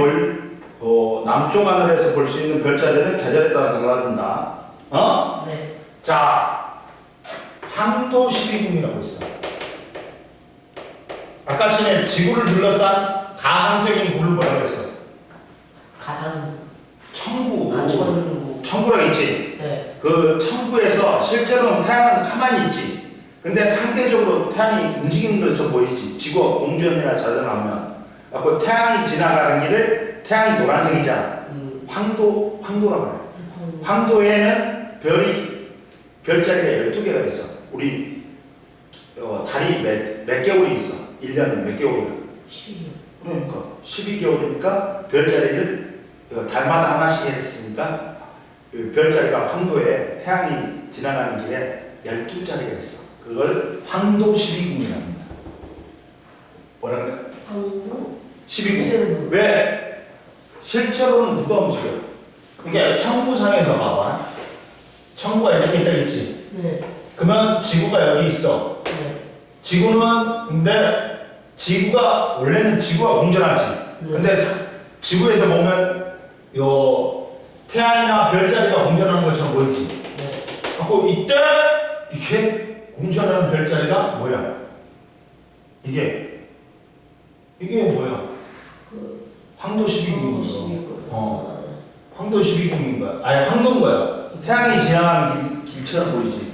남쪽 하늘에서 볼 수 있는 별자리는 계절에 따라 달라진다. 네. 자, 황도 12궁이라고 있어. 아까 전에 지구를 둘러싼 가상적인 구를 뭐라고 했어? 가상. 천구. 천구. 천구라고 있지? 네. 그 천구에서 실제로는 태양은 가만히 있지. 근데 상대적으로 태양이 움직이는 것처럼 보이지. 지구가 공전이나 자전하면. 그 태양이 지나가는 길을 태양이 노란색이잖아. 황도라고 그래. 황도에는 별자리가 12개가 있어. 우리 달이 몇 개월이 있어? 1년은 몇 개월이야? 12. 그러니까 12개월이니까 별자리를 달마다 하나씩 했으니까 별자리가 황도에 태양이 지나가는 길에 12자리가 있어. 그걸 황도 12궁이라고 합니다. 뭐라 그래? 황도? 12궁. 왜? 실제로는 누가 움직여? 그러니까 천구상에서 봐봐. 천구가 이렇게 있다 있지? 네. 그러면 지구가 여기 있어. 네. 지구는 근데 원래는 지구가 공전하지. 근데 지구에서 보면 태양이나 별자리가 공전하는 것처럼 보이지. 네. 그리고 이때 이게 공전하는 별자리가 뭐야? 이게 뭐야? 황도 12궁이죠. 황도 12궁인 거야. 아니 황도인 거야. 태양이 지나가는 길처럼 보이지.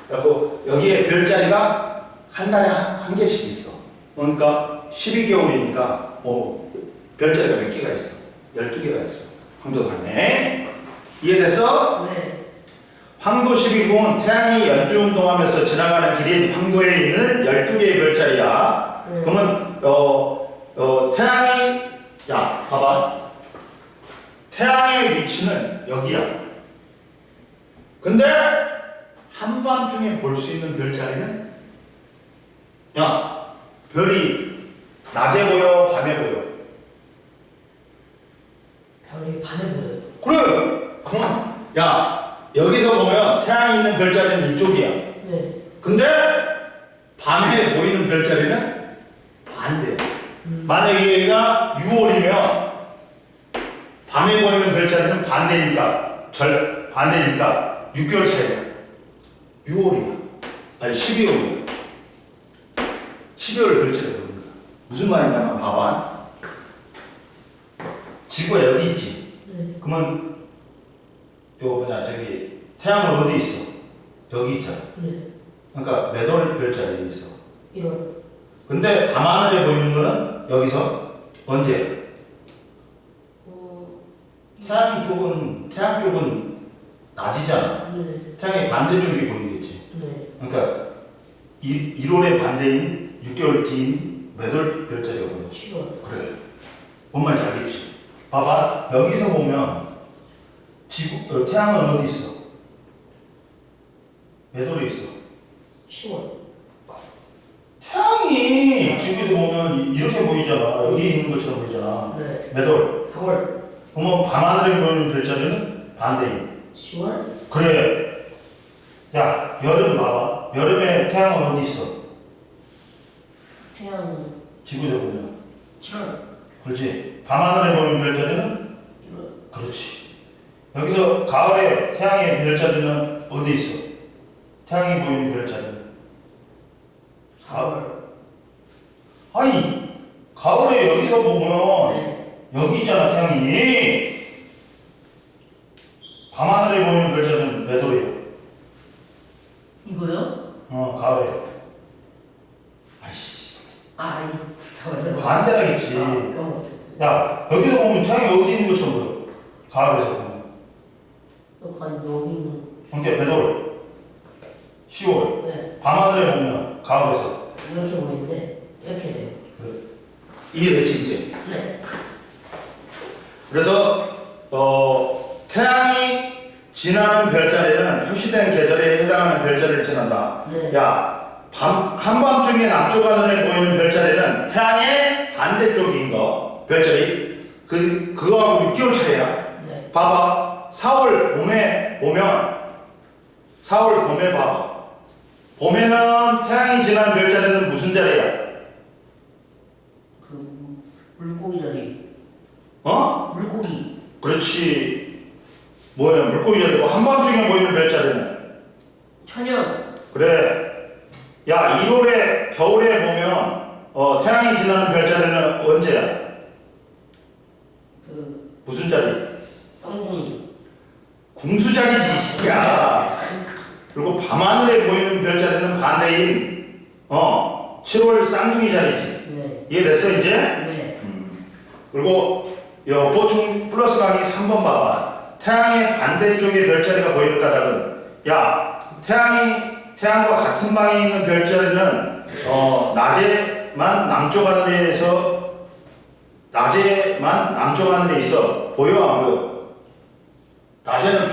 그리고 여기에 별자리가 한 달에 한 개씩 있어. 그러니까 12개월이니까 별자리가 몇 개가 있어? 12개가 있어. 황도상에. 이해됐어? 네. 황도 12궁은 태양이 연주운동하면서 지나가는 길인 황도에 있는 12개의 별자리야. 네. 그러면 태양이 봐봐. 태양의 위치는 여기야. 근데 한밤중에 볼 수 있는 별자리는 별이 낮에 보여, 밤에 보여? 별이 밤에 보여요. 그래. 그럼 여기서 보면 태양이 있는 별자리는 이쪽이야. 네. 근데 밤에 보이는 별자리는 반대야. 만약에 얘가 6월이면 밤에 보이는 별자리는 반대니까 6개월 차이야. 6월이야. 아니 12월이야. 12월 별자리가 보인다. 무슨 말이냐면 봐봐. 지구가 여기 있지. 네. 그러면 태양은 어디 있어? 여기 있잖아. 네. 그러니까 몇 월 별자리에 있어? 1월. 근데 밤하늘에 보이는 거는 여기서 언제? 태양 쪽은 낮이잖아. 네. 태양의 반대쪽이 보이겠지. 네. 그러니까 1월의 반대인 6개월 뒤인 몇 월 별자리가 보여? 7월. 그래. 뭔 말인지 알겠지? 봐봐. 여기서 보면 태양은 어디 있어? 몇 월에 있어? 10월. 태양이 지구에서 보면 이렇게 보이잖아. 여기 있는 것처럼 보이잖아. 네. 몇 월? 4월. 그러면 밤하늘에 보이는 별자리는 반대인. 10월. 그래. 여름 봐봐. 여름에 태양은 어디 있어? 태양. 지구에서 보면. 7월. 그렇지. 밤하늘에 보이는 별자리는? 1월. 그렇지. 여기서 가을에 태양의 별자리는 어디 있어? 태양이 보이는 별자리는? 4월. 아니, 가을에 여기서 보면 네. 여기 있잖아, 태양이. 밤하늘에 보이는 별자리는 몇 월이에요? 이거요? 가을에. 아이씨. 아, 잠깐만요. 반대라겠지. 까먹었어요. 야, 여기서 보면 태양이 어디 있는 것처럼 보여. 가을에서 보면. 여기 있는. 그러니까 몇 월? 10월. 네. 밤하늘에 보면 가을에서. 이렇게 보이는데 이렇게 돼요. 이해되지 이제? 네. 그래서 태양이 지나는 별자리는 표시된 계절에 해당하는 별자리를 지난다. 네. 야, 한밤중에 남쪽 하늘에 보이는 별자리는 태양의 반대쪽인 거 별자리 그거하고 6개월 차이야. 네. 봐봐. 4월 봄에 보면 4월 봄에 봐봐. 봄에는 태양이 지나는 별자리는 무슨 자리야? 그 물고기 자리. 물고기. 그렇지. 뭐야, 물고기 자리고 한밤중에 보이는 별자리는? 천연. 그래. 야, 1월에 겨울에 보면 태양이 지나는 별자리는 언제야? 무슨 자리? 쌍둥이. 궁수자리지 이 새끼야. 그리고 밤하늘에 보이는 별자리는 반대인 7월 쌍둥이 자리지. 네. 이해됐어 이제? 네. 그리고 보충 플러스 강의 3번 봐봐. 태양의 반대쪽에 별자리가 보이는 까닭은 야, 태양과 같은 방에 있는 별자리는 낮에만 남쪽 하늘에 있어. 보여 안 보여? 낮에는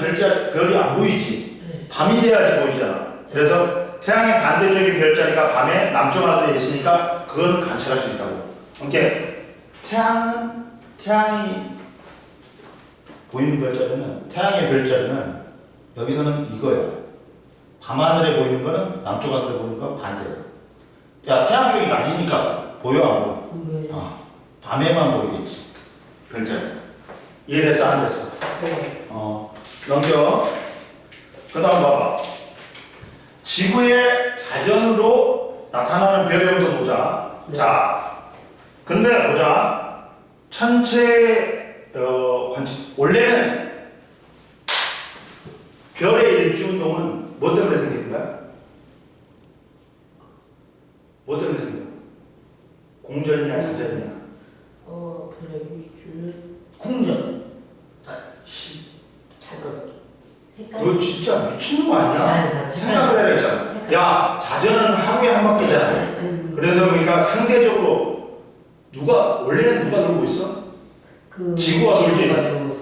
별이 안 보이지. 네. 밤이 돼야지 보이잖아. 그래서 태양의 반대쪽인 별자리가 밤에 남쪽 하늘에 있으니까 그건 관찰할 수 있다고. 그러니까 태양이 보이는 별자리는 태양의 별자리는 여기서는 이거야. 밤하늘에 보이는 거는 남쪽 하늘에 보이는 건 반대야. 야, 태양 쪽이 낮이니까 보여 안 보여? 네. 밤에만 보이겠지. 별자리. 이해됐어 안 됐어? 네. 넘겨. 그 다음 봐봐. 지구의 자전으로 나타나는 별의 형도 보자. 네. 자, 근데 보자. 천체 원래는 별의 일주운동은 뭐 때문에 생긴 거야? 뭐 때문에 생긴 거야? 공전이야, 자전이야? 별의 일주는 공전. 자전. 너 진짜 미친놈 아니야? 자, 생각을 해라 했잖아. 야, 자전은 하루에 한 바퀴잖아. 그래서 그러니까 상대적으로 원래는 누가 돌고 있어? 지구가 돌지.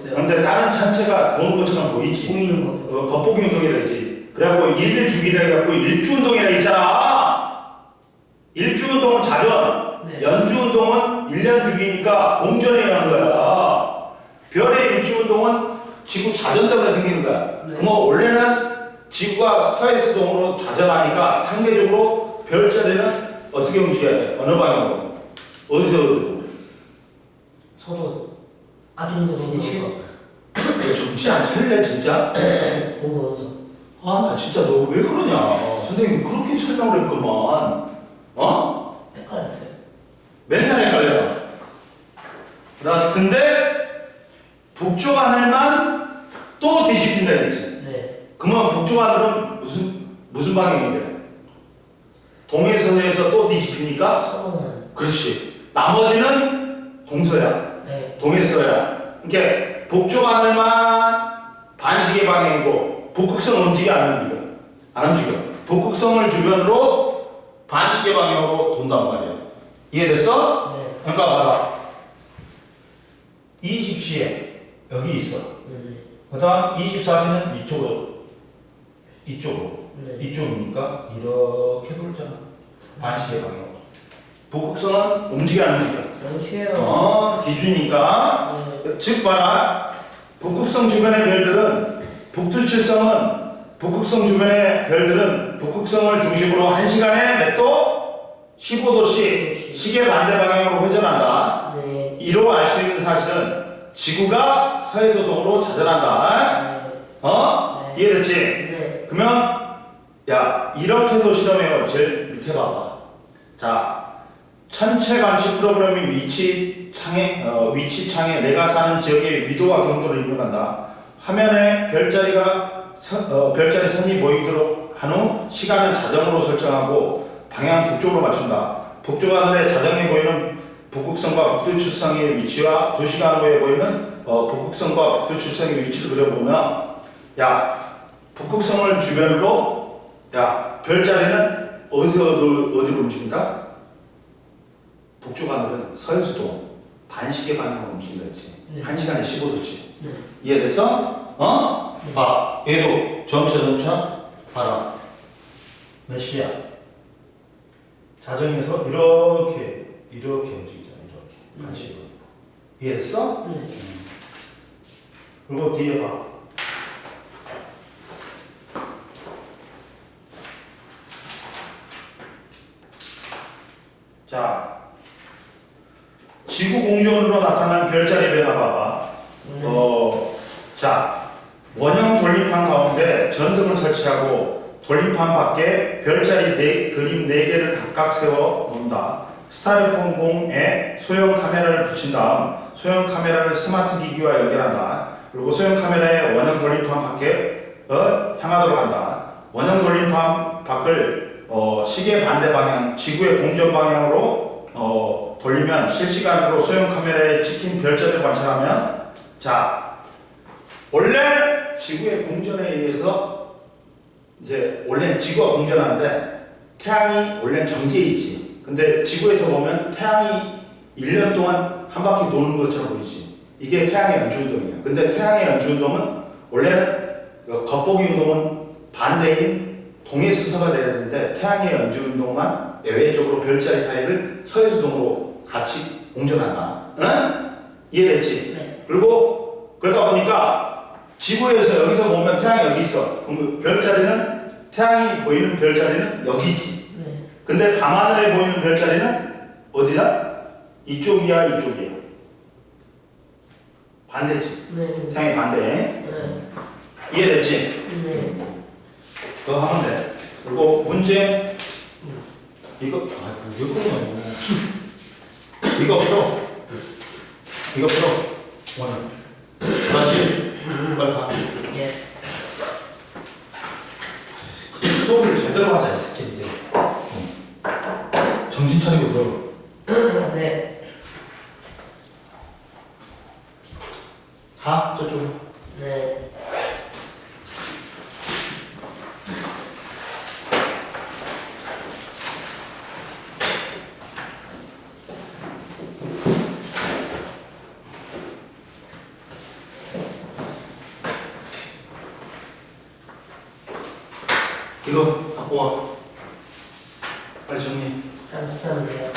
그런데 다른 천체가 도는 것처럼 보이지. 보이는 거. 겉보기 운동이라 했지. 그래갖고 일을 주기라 해갖고 일주운동이라 했잖아. 일주운동은 자전, 네. 연주운동은 1년 주기니까 공전에 의한 거야. 별의 일주운동은 지구 자전 때문에 생기는 거야. 네. 그럼 원래는 지구가 서해수동으로 자전하니까 상대적으로 별자리는 어떻게 움직여야 돼? 어느 방향으로? 어디서? 서로 아주 동서. 정신 안 차릴래 진짜? 동서. 아, 나 진짜 너 왜 그러냐? 선생님 그렇게 설명을 했구만. 헷갈렸어요. 맨날 헷갈려. 근데 북쪽 하늘만 또 뒤집힌다 했지. 네. 그러면 북쪽 하늘은 무슨 방향인데? 동해서에서 또 뒤집히니까? 서로는. 그렇지. 나머지는 동서야. 네. 동해서야. 그러니까 북쪽 하늘만 반시계 방향이고 북극성 움직여 안 움직여? 안 움직여. 북극성을 주변으로 반시계 방향으로 돈단 말이야. 이해됐어? 네. 그러니까 봐라. 20시에 여기 있어. 네. 그 다음 24시는 이쪽으로. 네. 이쪽이니까 이렇게 돌잖아. 반시계 방향으로. 북극성은 움직여 안 움직여? 영치예요. 기준이니까. 네. 즉 봐라. 북극성 주변의 별들은 북두칠성은 북극성 주변의 별들은 북극성을 중심으로 1시간에 몇 도? 15도씩 시계 반대 방향으로 회전한다. 네. 이로 알 수 있는 사실은 지구가 서해소동으로 자전한다. 네. 이해됐지? 네. 그러면 야, 이렇게도 실험해요. 제일 밑에 봐봐. 자, 천체 관측 프로그램이 위치창에 내가 사는 지역의 위도와 경도를 입력한다. 화면에 별자리 선이 보이도록 한 후 시간을 자정으로 설정하고 방향 북쪽으로 맞춘다. 북쪽 하늘에 자정에 보이는 북극성과 북두칠성의 위치와 2시간 후에 보이는 북극성과 북두칠성의 위치를 그려보면 야 북극성을 주변으로 야 별자리는 어디로 움직인다? 북쪽 하늘은 서해수도 반시계 방향으로 움직인다 했지. 1시간에 15도지. 이해됐어? 봐. 얘도 점차 봐라. 몇 시야? 자정에서 이렇게 움직이잖아. 이렇게. 반시계로. 이해됐어? 그리고 뒤에 봐. 자, 지구 공전으로 나타난 별자리 변화 봐봐. 자, 원형 돌림판 가운데 전등을 설치하고 돌림판 밖에 별자리 그림 4개를 각각 세워 놓는다. 스타일폰 공에 소형 카메라를 붙인 다음 소형 카메라를 스마트 기기와 연결한다. 그리고 소형 카메라에 원형 돌림판 밖에 향하도록 한다. 원형 돌림판 밖을 시계 반대 방향, 지구의 공전 방향으로 돌리면 실시간으로 소형 카메라에 찍힌 별자리를 관찰하면 자, 원래 지구의 공전에 의해서 이제 원래 지구가 공전하는데 태양이 원래 정지해 있지. 근데 지구에서 보면 태양이 1년 동안 한 바퀴 도는 것처럼 보이지. 이게 태양의 연주운동이야. 근데 태양의 연주운동은 원래는 겉보기 운동은 반대인 동해수서가 돼야 되는데 태양의 연주운동만 예외적으로 별자리 사이를 서해수동으로 같이 공전한다. 응? 이해됐지? 네. 그리고 그러다 보니까 지구에서 여기서 보면 태양이 여기 있어. 그럼 별자리는 태양이 보이는 별자리는 여기지. 네. 근데 밤하늘에 보이는 별자리는 어디다? 이쪽이야, 이쪽이야. 반대지. 네. 태양이 반대. 네. 이해됐지? 네. 그거 하면 돼. 그리고 문제 이거 풀어. 오늘 알았지? 빨리 가. Yes. 수업을 제대로 하자 이 새끼 이제. 정신 차리고 들어. 네. 가 저쪽으로. 네. 이거 갖고 와. 빨리 정리. 감사합니다.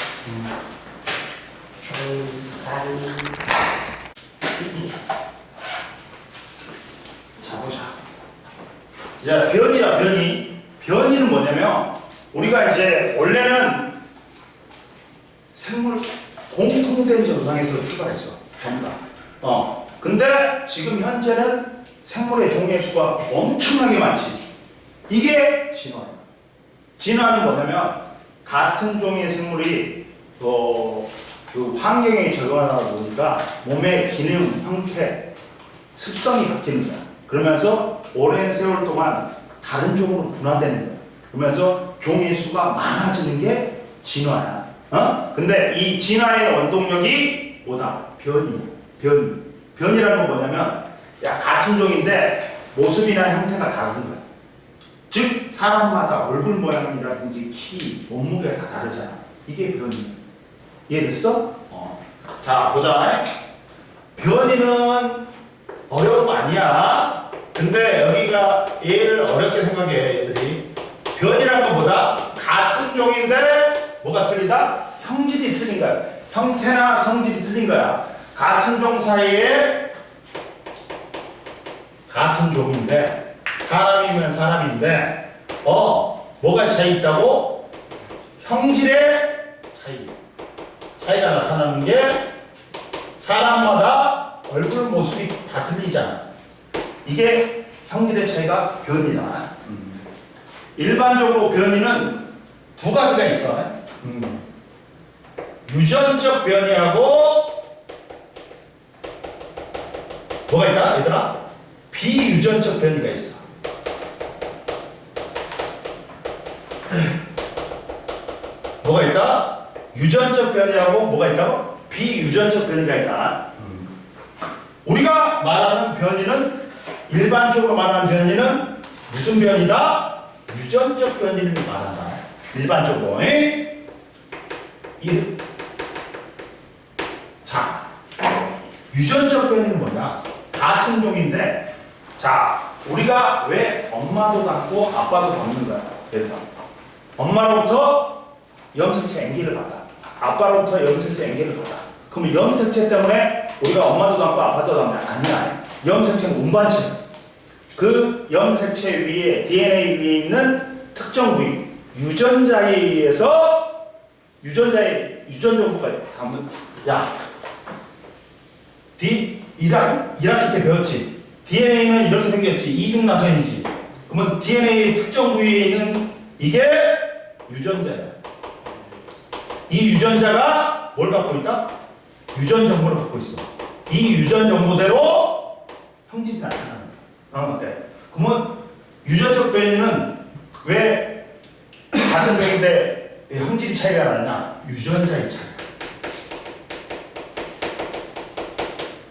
자 보자. 이제 변이다 변이. 변이는 뭐냐면 우리가 이제 원래는 생물 공통된 정상에서 출발했어. 전부 다. 근데 지금 현재는 생물의 종의 수가 엄청나게 많지. 이게 진화예요. 진화는 뭐냐면 같은 종의 생물이 그 환경에 적응하다 보니까 몸의 기능, 형태, 습성이 바뀌는 거야. 그러면서 오랜 세월 동안 다른 종으로 분화되는 거야. 그러면서 종의 수가 많아지는 게 진화야. 근데 이 진화의 원동력이 뭐다? 변이라는 건 뭐냐면 야 같은 종인데 모습이나 형태가 다른 거야. 즉 사람마다 얼굴 모양이라든지 키, 몸무게가 다 다르잖아. 이게 변이야. 이해됐어? 자 보자. 변이는 어려운 거 아니야. 근데 여기가 얘를 어렵게 생각해 얘들이. 변이란 건 뭐다? 같은 종인데 뭐가 틀리다? 형질이 틀린 거야. 형태나 성질이 틀린 거야. 같은 종 사이에 같은 종인데 사람이면 사람인데 뭐가 차이 있다고? 형질의 차이가 나타나는 게 사람마다 얼굴 모습이 다 틀리잖아. 이게 형질의 차이가 변이다. 일반적으로 변이는 두 가지가 있어. 유전적 변이하고 뭐가 있다 얘들아? 비유전적 변이가 있어. 뭐가 있다? 유전적 변이하고 뭐가 있다고? 비유전적 변이가 있다. 우리가 말하는 변이는 일반적으로 말하는 변이는 무슨 변이다? 유전적 변이를 말한다. 일반적으로. 자, 유전적 변이는 뭐냐? 같은 종인데, 자, 우리가 왜 엄마도 닮고 아빠도 닮는 거야? 얘들아. 엄마로부터 염색체 N기를 받아. 아빠로부터 염색체 N기를 받아. 그러면 염색체 때문에 우리가 엄마도 닮고 아빠도 닮냐? 아니야. 염색체는 운반체. 그 염색체 위에, DNA 위에 있는 특정 부위, 유전자에 의해서 유전 정보가 담은. 야, 1학기 때 배웠지? DNA는 이렇게 생겼지. 이중나선이지. 그러면 DNA 특정 부위에 있는 이게 유전자야. 이 유전자가 뭘 갖고 있다? 유전 정보를 갖고 있어. 이 유전 정보대로 형질이 나타납니다. 네. 그러면 유전적 변이는 왜 같은 병인데 형질이 차이가 나냐? 유전자의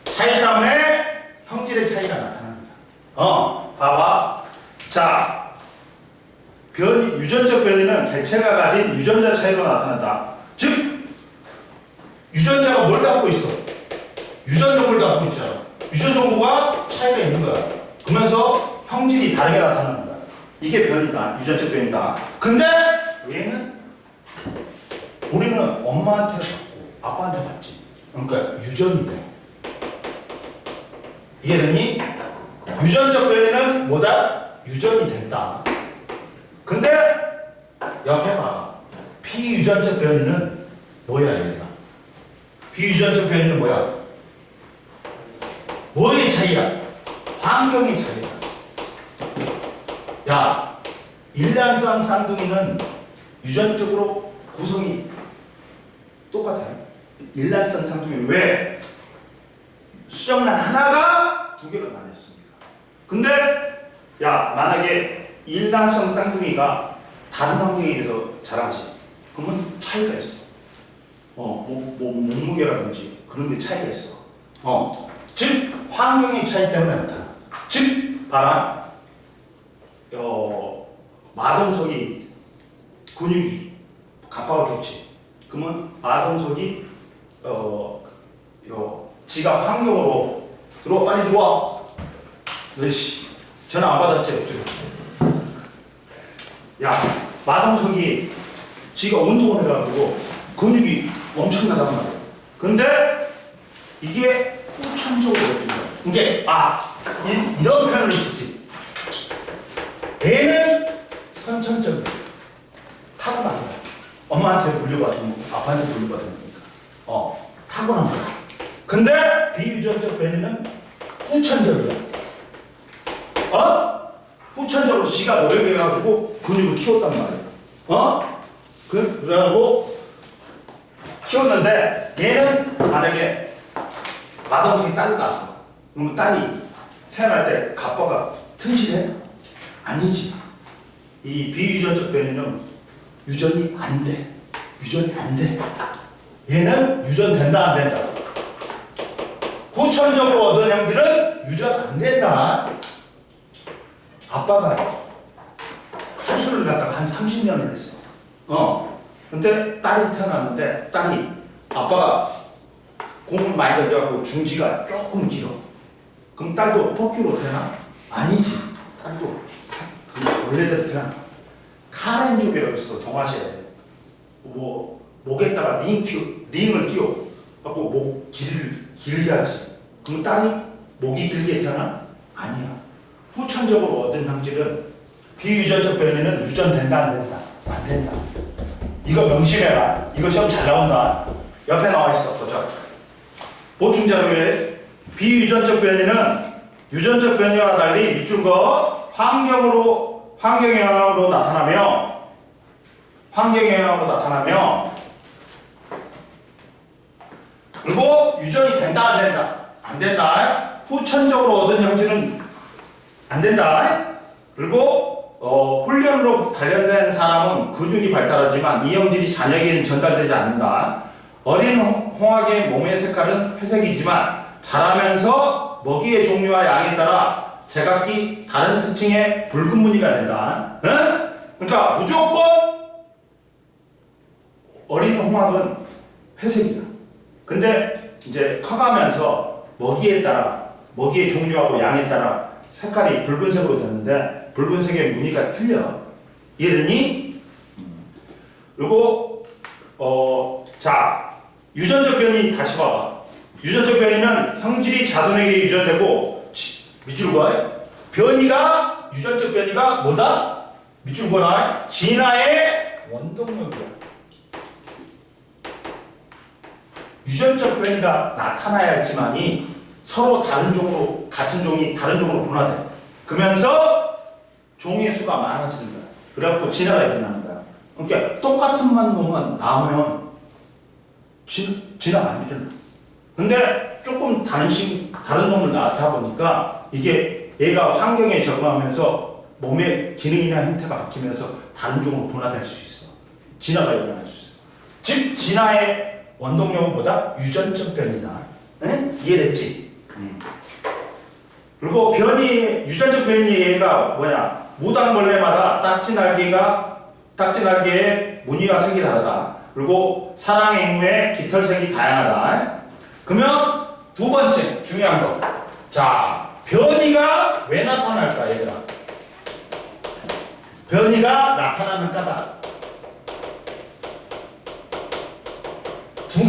차이 때문에 형질의 차이가 나타납니다. 봐봐. 자, 유전적 변이는 개체가 가진 유전자 차이로 나타난다. 즉, 유전자가 뭘 갖고 있어? 유전 정보를 갖고 있잖아. 유전 정보가 차이가 있는 거야. 그러면서 형질이 다르게 나타나는 거야. 이게 변이다. 유전적 변이다. 근데 얘는 우리는 엄마한테 받고 아빠한테 받지. 그러니까 유전이 돼. 이해되니? 유전적 변이는 뭐다? 유전이 된다. 근데 옆에 봐. 비유전적 변이는 뭐야 얘가? 비유전적 변이는 뭐야? 뭐의 차이야? 환경의 차이야. 야, 일란성 쌍둥이는 유전적으로 구성이 똑같아요. 일란성 쌍둥이는 왜? 수정란 하나가 두 개로 나뉘었습니다. 근데 야, 만약에 일란성 쌍둥이가 다른 환경에서 자라지, 그러면 차이가 있어. 몸무게라든지 그런 게 차이가 있어. 즉 환경의 차이 때문에 나타나. 즉 봐라. 마동석이 근육이 가빠가 좋지. 그러면 마동석이 지가 환경으로 들어와, 빨리 들어와. 너씨 전화 안 받았지? 어쩌고. 야, 마동석이 지가 운동을 해가지고 근육이 엄청나단 말이야. 근데 이게 후천적으로 되는 거야. 이게 이런 표현을 있었지. 얘는 선천적으로 타고난 거야. 엄마한테 물려받은 거, 아빠한테 물려받은 거니까. 타고난 거야. 근데 비유전적 변이는 후천적이야. 후천적으로 지가 노력해 가지고 근육을 키웠단 말이야. 그래가지고 키웠는데 얘는 만약에 마동석이 딸을 낳았어. 그러면 딸이 태어날 때 가빠가 튼실해? 아니지. 이 비유전적 변이는 유전이 안 돼. 유전이 안 돼. 얘는 유전된다 안 된다. 후천적으로 얻은 형들은 유전 안 된다. 아빠가 수술을 갖다가 한 30년을 했어. 근데 딸이 태어났는데 딸이 아빠가 공을 많이 던져갖고 중지가 조금 길어. 그럼 딸도 토끼로 태어나? 아니지. 딸도 원래대로 태어나. 카렌족이라고 있어. 동아시아에. 목에다가 링을 끼워 갖고 목 길게 하지. 그럼 딸이 목이 길게 태어나? 아니야. 후천적으로 얻은 형질은 비유전적 변이는 유전된다 안 된다? 안 된다. 이거 명심해라. 이거 시험 잘 나온다. 옆에 나와 있어. 보자. 보충 자료에 비유전적 변이는 유전적 변이와 달리 밑줄 거 환경의 영향으로 나타나며 그리고 유전이 된다 안 된다? 안 된다. 후천적으로 얻은 형질은 안 된다. 그리고 훈련으로 단련된 사람은 근육이 발달하지만 이형질이 자녀에게는 전달되지 않는다. 어린 홍학의 몸의 색깔은 회색이지만 자라면서 먹이의 종류와 양에 따라 제각기 다른 특징의 붉은 무늬가 된다. 응? 그러니까 무조건 어린 홍학은 회색이다. 근데 이제 커가면서 먹이에 따라 먹이의 종류하고 양에 따라 색깔이 붉은색으로 됐는데 붉은색의 무늬가 틀려. 이해되니? 그리고 자 유전적 변이 다시 봐봐. 유전적 변이는 형질이 자손에게 유전되고 밑줄 그어. 변이가 유전적 변이가 뭐다? 밑줄 그어라. 진화의 원동력이야. 유전적 변이가 나타나야지만이 서로 다른 종으로 같은 종이 다른 종으로 분화돼. 그러면서 종의 수가 많아지는 거야. 그래갖고 진화가 일어나는 거야. 그러니까 똑같은 놈만 나오면 진화가 안 일어나. 근데 조금 다른 놈을 낳다 보니까 이게 얘가 환경에 적응하면서 몸의 기능이나 형태가 바뀌면서 다른 종으로 분화될 수 있어. 진화가 일어날 수 있어. 즉 진화의 원동력은 뭐다? 유전적 변이다. 에? 이해됐지? 그리고 유전적 변이의 예가 뭐냐? 무당벌레마다 딱지 날개의 무늬와 색이 다르다. 그리고 사랑앵무의 깃털색이 다양하다. 그러면 두 번째 중요한 거. 자, 변이가 왜 나타날까, 얘들아? 변이가 나타나는 까닭. 두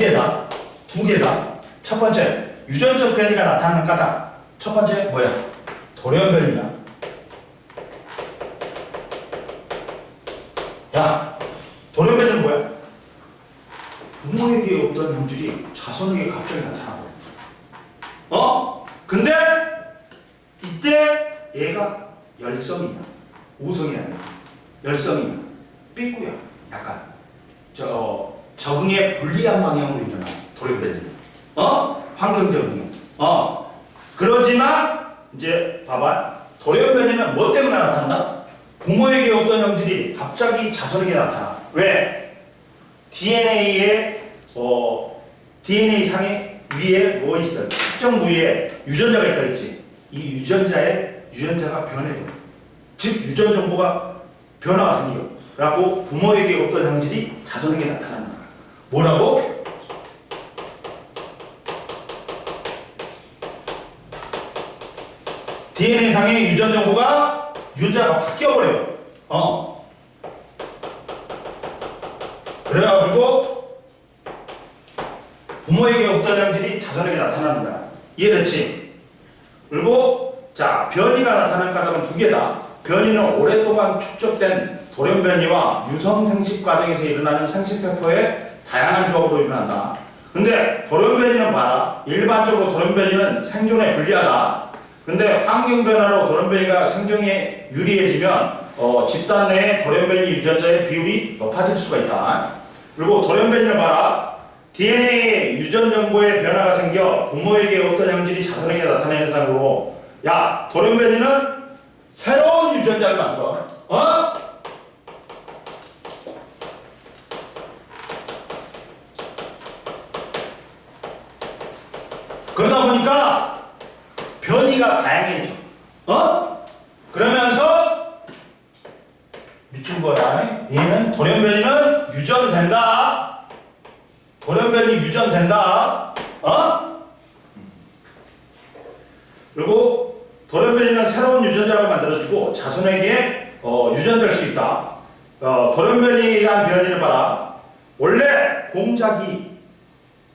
개다. 첫 번째, 유전적 변이가 나타나는 까닭. 첫 번째 뭐야? 돌연변이야. 야, 돌연변이는 뭐야? 부모에게 없던 형질이 자손에게 갑자기 나타나고. 근데 이때 얘가 열성이야. 우성이 아니야. 열성이야. 삐꾸야. 약간 적응에 불리한 방향으로 일어나. 돌연변이. 환경적인. 그러지만 이제 봐봐. 돌연변이는 뭐 때문에 나타난다? 부모에게 없던 형질이 갑자기 자손에게 나타나. 왜? DNA 상에 위에 뭐 있어? 특정 부위에 유전자가 있다 했지. 이 유전자가 변해버려. 즉 유전 정보가 변화가 생겨. 그래갖고 부모에게 없던 형질이 자손에게 나타나는 거야. 뭐라고? DNA상의 유전 정보가 유전자가 바뀌어버려. 그래가지고 부모에게 없던 형질이 자손에게 나타나는 거야. 이해됐지? 그리고 자, 변이가 나타나는 까닭은 두 개다. 변이는 오랫동안 축적된 돌연변이와 유성 생식 과정에서 일어나는 생식세포의 다양한 조합으로 일어난다. 근데 돌연변이는 봐라. 일반적으로 돌연변이는 생존에 불리하다. 근데 환경 변화로 돌연변이가 생존에 유리해지면 집단 내에 돌연변이 유전자의 비율이 높아질 수가 있다. 그리고 돌연변이를 봐라. DNA의 유전 정보의 변화가 생겨 부모에게 없던 형질이 자손에게 나타나는 현상으로, 야, 돌연변이는 새로운 유전자를 만들어. 그러다 보니까 변이가 다양해져. 그러면서 미친 거야. 얘는 돌연변이는 유전된다. 돌연변이 유전된다. 그리고 돌연변이는 새로운 유전자가 만들어지고 자손에게 유전될 수 있다. 돌연변이에 대한 변이를 봐라. 원래 공작이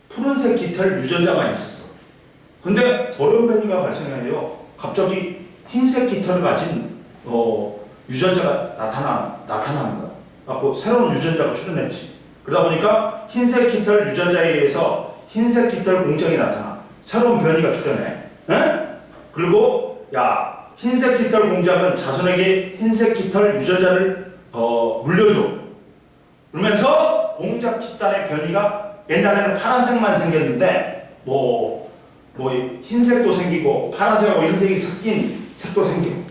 푸른색 깃털 유전자만 있었어. 근데 돌연변이가 발생해요. 갑자기 흰색 깃털을 가진 유전자가 나타나는 거야. 그래서 새로운 유전자가 출현했지. 그러다 보니까 흰색 깃털 유전자에 의해서 흰색 깃털 공작이 나타나. 새로운 변이가 출현해. 그리고 야, 흰색 깃털 공작은 자손에게 흰색 깃털 유전자를 물려줘. 그러면서 공작 집단의 변이가 옛날에는 파란색만 생겼는데 뭐 흰색도 생기고 파란색하고 흰색이 섞인 색도 생기고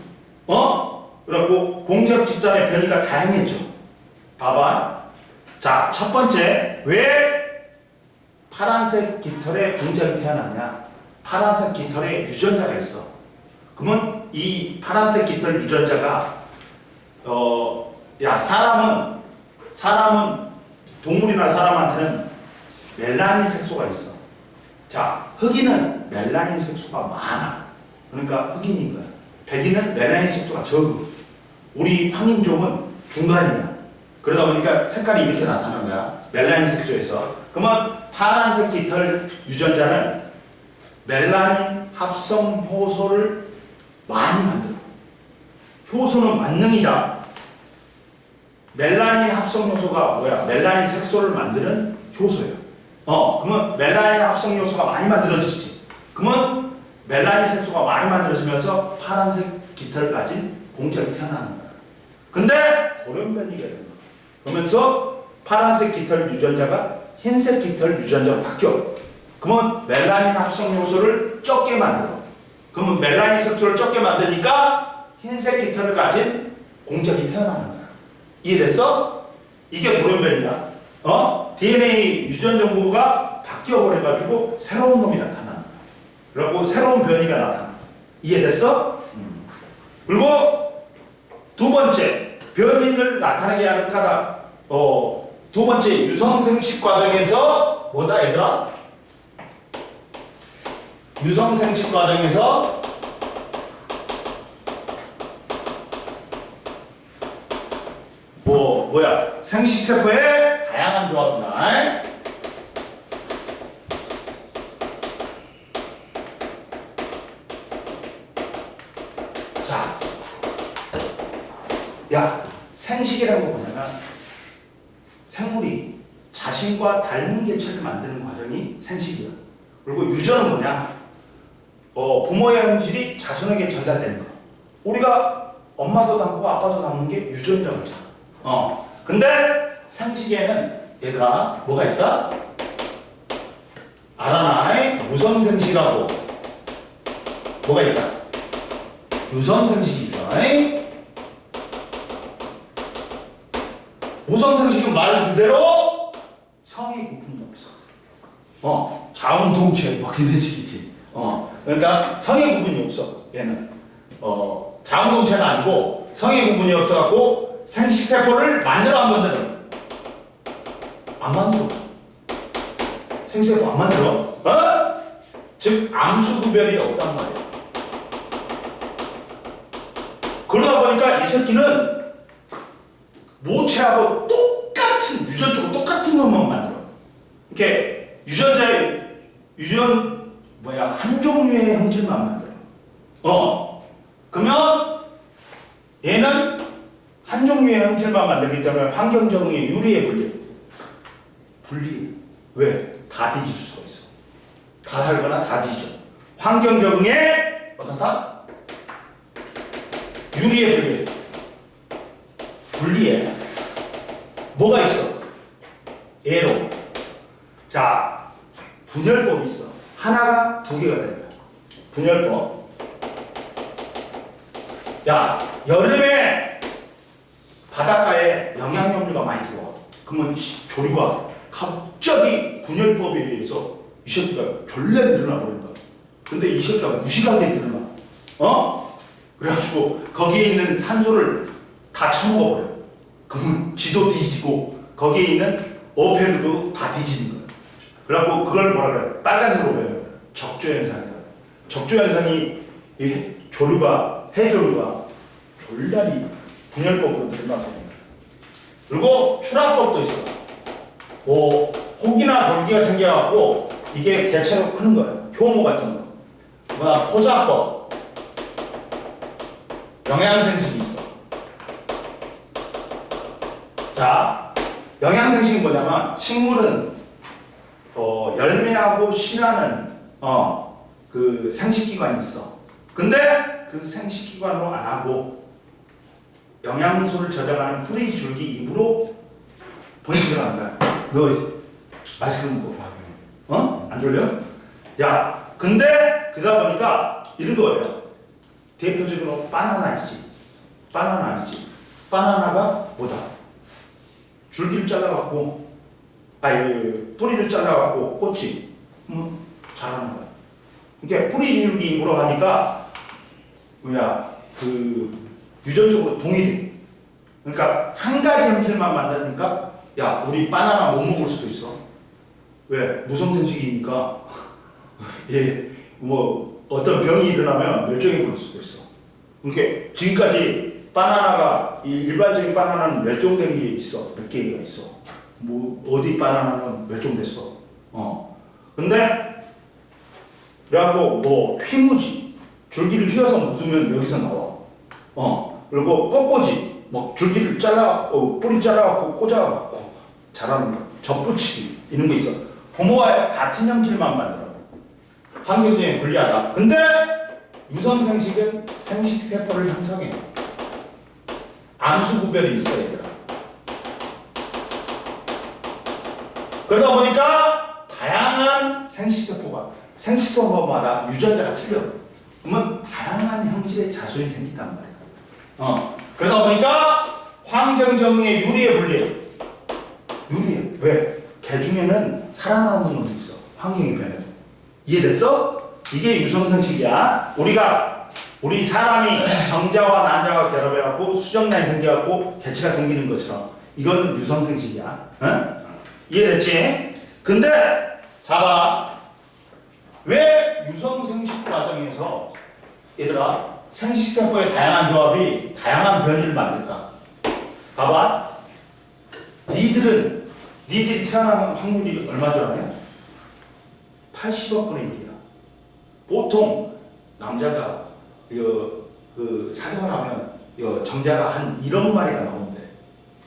그래갖고 공적 집단의 변이가 다양했죠. 봐봐. 자, 첫 번째, 왜 파란색 깃털에 공작이 태어나냐? 파란색 깃털에 유전자가 있어. 그러면 이 파란색 깃털 유전자가 사람은 동물이나 사람한테는 멜라닌 색소가 있어. 자, 흑인은 멜라닌 색소가 많아. 그러니까 흑인인 거야. 백인은 멜라닌 색소가 적어. 우리 황인종은 중간이야. 그러다 보니까 색깔이 이렇게 나타나는 거야. 멜라닌 색소에서. 그러면 파란색 깃털 유전자는 멜라닌 합성 효소를 많이 만들어. 효소는 만능이다. 멜라닌 합성 효소가 뭐야? 멜라닌 색소를 만드는 효소예요. 그러면 멜라닌 합성 효소가 많이 만들어지지. 그러면 멜라닌 색소가 많이 만들어지면서 파란색 깃털을 가진 공작이 태어나는 거야. 근데 돌연변이가 되는 거야. 그러면서 파란색 깃털 유전자가 흰색 깃털 유전자로 바뀌어. 그러면 멜라닌 합성 효소를 적게 만들어. 그러면 멜라닌 색소를 적게 만드니까 흰색 깃털을 가진 공작이 태어나는 거야. 이해됐어? 이게 돌연변이야. DNA 유전 정보가 바뀌어버려가지고 새로운 놈이 나타나는 거야. 그래갖고 새로운 변이가 나타나. 이해됐어? 그리고 두 번째, 변이를 나타나게 하는 까닭. 두 번째, 유성생식 과정에서 뭐다 얘들아? 유성생식 과정에서 생식세포의 다양한 조합이다. 자, 생식이라는 거 뭐냐면 생물이 자신과 닮은 개체를 만드는 과정이 생식이야. 그리고 유전은 뭐냐? 부모의 형질이 자손에게 전달되는 거. 우리가 엄마도 닮고 아빠도 닮는 게 유전이라고 하잖아. 근데 생식에는 얘들아 뭐가 있다? 알아나? 무선생식하고 뭐가 있다? 유선생식이 있어. 무선생식은 말 그대로 성의 구분이 없어. 자웅동체 뭐 이런 식이지. 그러니까 성의 구분이 없어. 얘는 자웅동체는 아니고 성의 구분이 없어갖고 생식세포를 만들어 안 만들어? 안 만들어. 생식세포 안 만들어? 즉 암수구별이 없단 말이야. 그러다 보니까 이 새끼는 모체하고 똑같은 유전적으로 똑같은 놈만 만들어. 이렇게 한 종류의 형질만 만들어. 그러면 얘는 한 종류의 형질만 만들기 때문에 환경 적응에 유리해 불리해. 왜? 다 뒤질 수가 있어. 다 살거나 다 뒤져. 환경 적응에 어떻다? 유리해 불리해. 뭐가 있어? 예로. 자, 분열법이 있어. 하나가 두 개가 되는 거야. 분열법. 여름에 바닷가에 영양염류가 많이 들어와. 그러면 조류가 갑자기 분열법에 의해서 이 새끼가 졸래 늘어나 버린다. 근데 이 새끼가 무식하게 늘어나. 그래가지고 거기에 있는 산소를 다 처먹어버려. 그러면 지도 뒤지고 거기에 있는 어패류도 다 뒤지는 거야. 그래갖고 그걸 뭐라 그래? 빨간색으로 보여요. 적조현상이다. 적조현상이 이 해조류가 졸라리 분열법으로 늘어나서. 그리고 출하법도 있어. 혹이나 돌기가 생겨갖고 이게 개체로 크는 거야. 효모 같은 거. 그다음 포자법. 영양생식이 있어. 자, 영양생식은 뭐냐면 식물은 열매하고 씨라는 그 생식기관이 있어. 근데 그 생식기관으로 안 하고 영양소를 저장하는 뿌리 줄기 입으로 번식을 하는 거야. 너 마스크 먹고 안 졸려? 근데 그러다 보니까 이런 거예요. 대표적으로 바나나이지. 바나나 아니지. 바나나가 뭐다? 줄기를 잘라갖고, 뿌리를 잘라갖고 꽃이 자라는 거야. 이게 뿌리 줄기 입으로 하니까 유전적으로 동일해. 그러니까 한 가지 형질만 만드니까 야 우리 바나나 못 먹을 수도 있어. 왜? 무성생식이니까 어떤 병이 일어나면 멸종해 버릴 수도 있어. 그러니까 지금까지 바나나가 일반적인 바나나는 멸종된 게 있어. 몇 개가 있어. 어디 바나나는 멸종됐어. 근데 그래갖고 휘무지 줄기를 휘어서 묻으면 여기서 나와. 그리고 꺾꽂이 줄기를 잘라갖고 뿌리 잘라갖고 꽂아갖고 자라는 거. 접붙이기 이런 거 있어. 부모와 같은 형질만 만들어. 환경적인 불리하다. 근데 유성생식은 생식세포를 형성해. 암수 구별이 있어 얘들아. 그러다 보니까 다양한 생식세포마다 유전자가 틀려. 그러면 다양한 형질의 자손이 생긴단 말이야. 그러다 보니까 환경적인 유리에 불리해. 유리해. 왜? 개 중에는 살아남는 놈이 있어. 환경이 변해도. 이해됐어? 이게 유성생식이야. 우리 사람이 정자와 난자가 결합해갖고 수정란이 생겨갖고 개체가 생기는 것처럼 이건 유성생식이야. 응? 이해됐지? 근데 자봐. 왜 유성생식 과정에서 얘들아 생식세포의 다양한 조합이 다양한 변이를 만들까? 봐봐. 니들이 태어나는 확률이 얼마 줄 아냐? 80억 분의 1이야. 보통 남자가 사격을 하면 정자가 한 1억 마리가 나오는데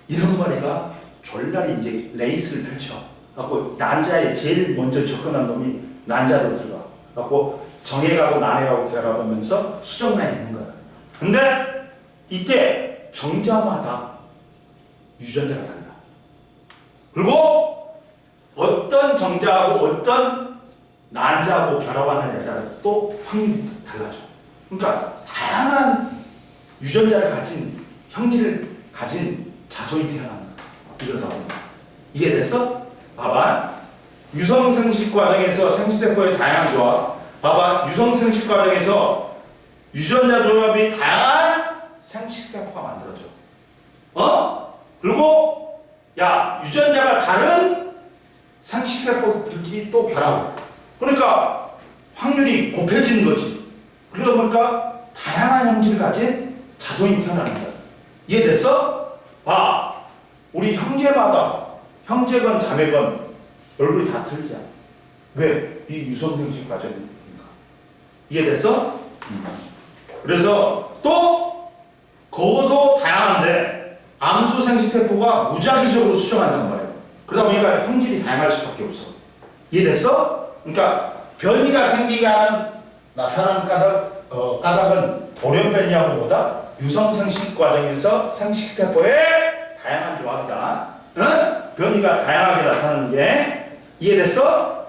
1억 마리가 졸라리 이제 레이스를 펼쳐. 갖고 난자에 제일 먼저 접근한 놈이 난자로 들어가. 갖고 정액하고 난액하고 결합하면서 수정란이 있는 거야. 근데 이때 정자마다 유전자가 달라. 그리고 어떤 정자하고 어떤 난자하고 결합하느냐에 따라 또 확률이 달라져. 그러니까 다양한 유전자를 가진 형질을 가진 자손이 태어나는 거야. 이러다 보니까. 이해됐어? 봐봐. 유성생식 과정에서 생식세포의 다양한 조합. 봐봐. 유성생식 과정에서 유전자 조합이 다양한 생식세포가 만들어져. 그리고 유전자가 다른 생식세포들끼리 또 결합해. 그러니까 확률이 곱해지는 거지. 그러다 보니까 다양한 형질을 가진 자손이 태어나는 거야. 이해됐어? 봐. 우리 형제마다 형제건 자매건 얼굴이 다 틀리잖아. 왜? 이 유성생식 과정이니까. 이해됐어? 그래서 또 그것도 다양한데 암수 생식세포가 무작위적으로 수정한단 말이에요. 그러다 보니까 형질이 다양할 수밖에 없어. 이해됐어? 그러니까 변이가 생기게 하는 나타나는 까닭은 돌연변이하고 보다 유성생식 과정에서 생식세포의 다양한 조합이다. 변이가 다양하게 나타나는 게 이해됐어?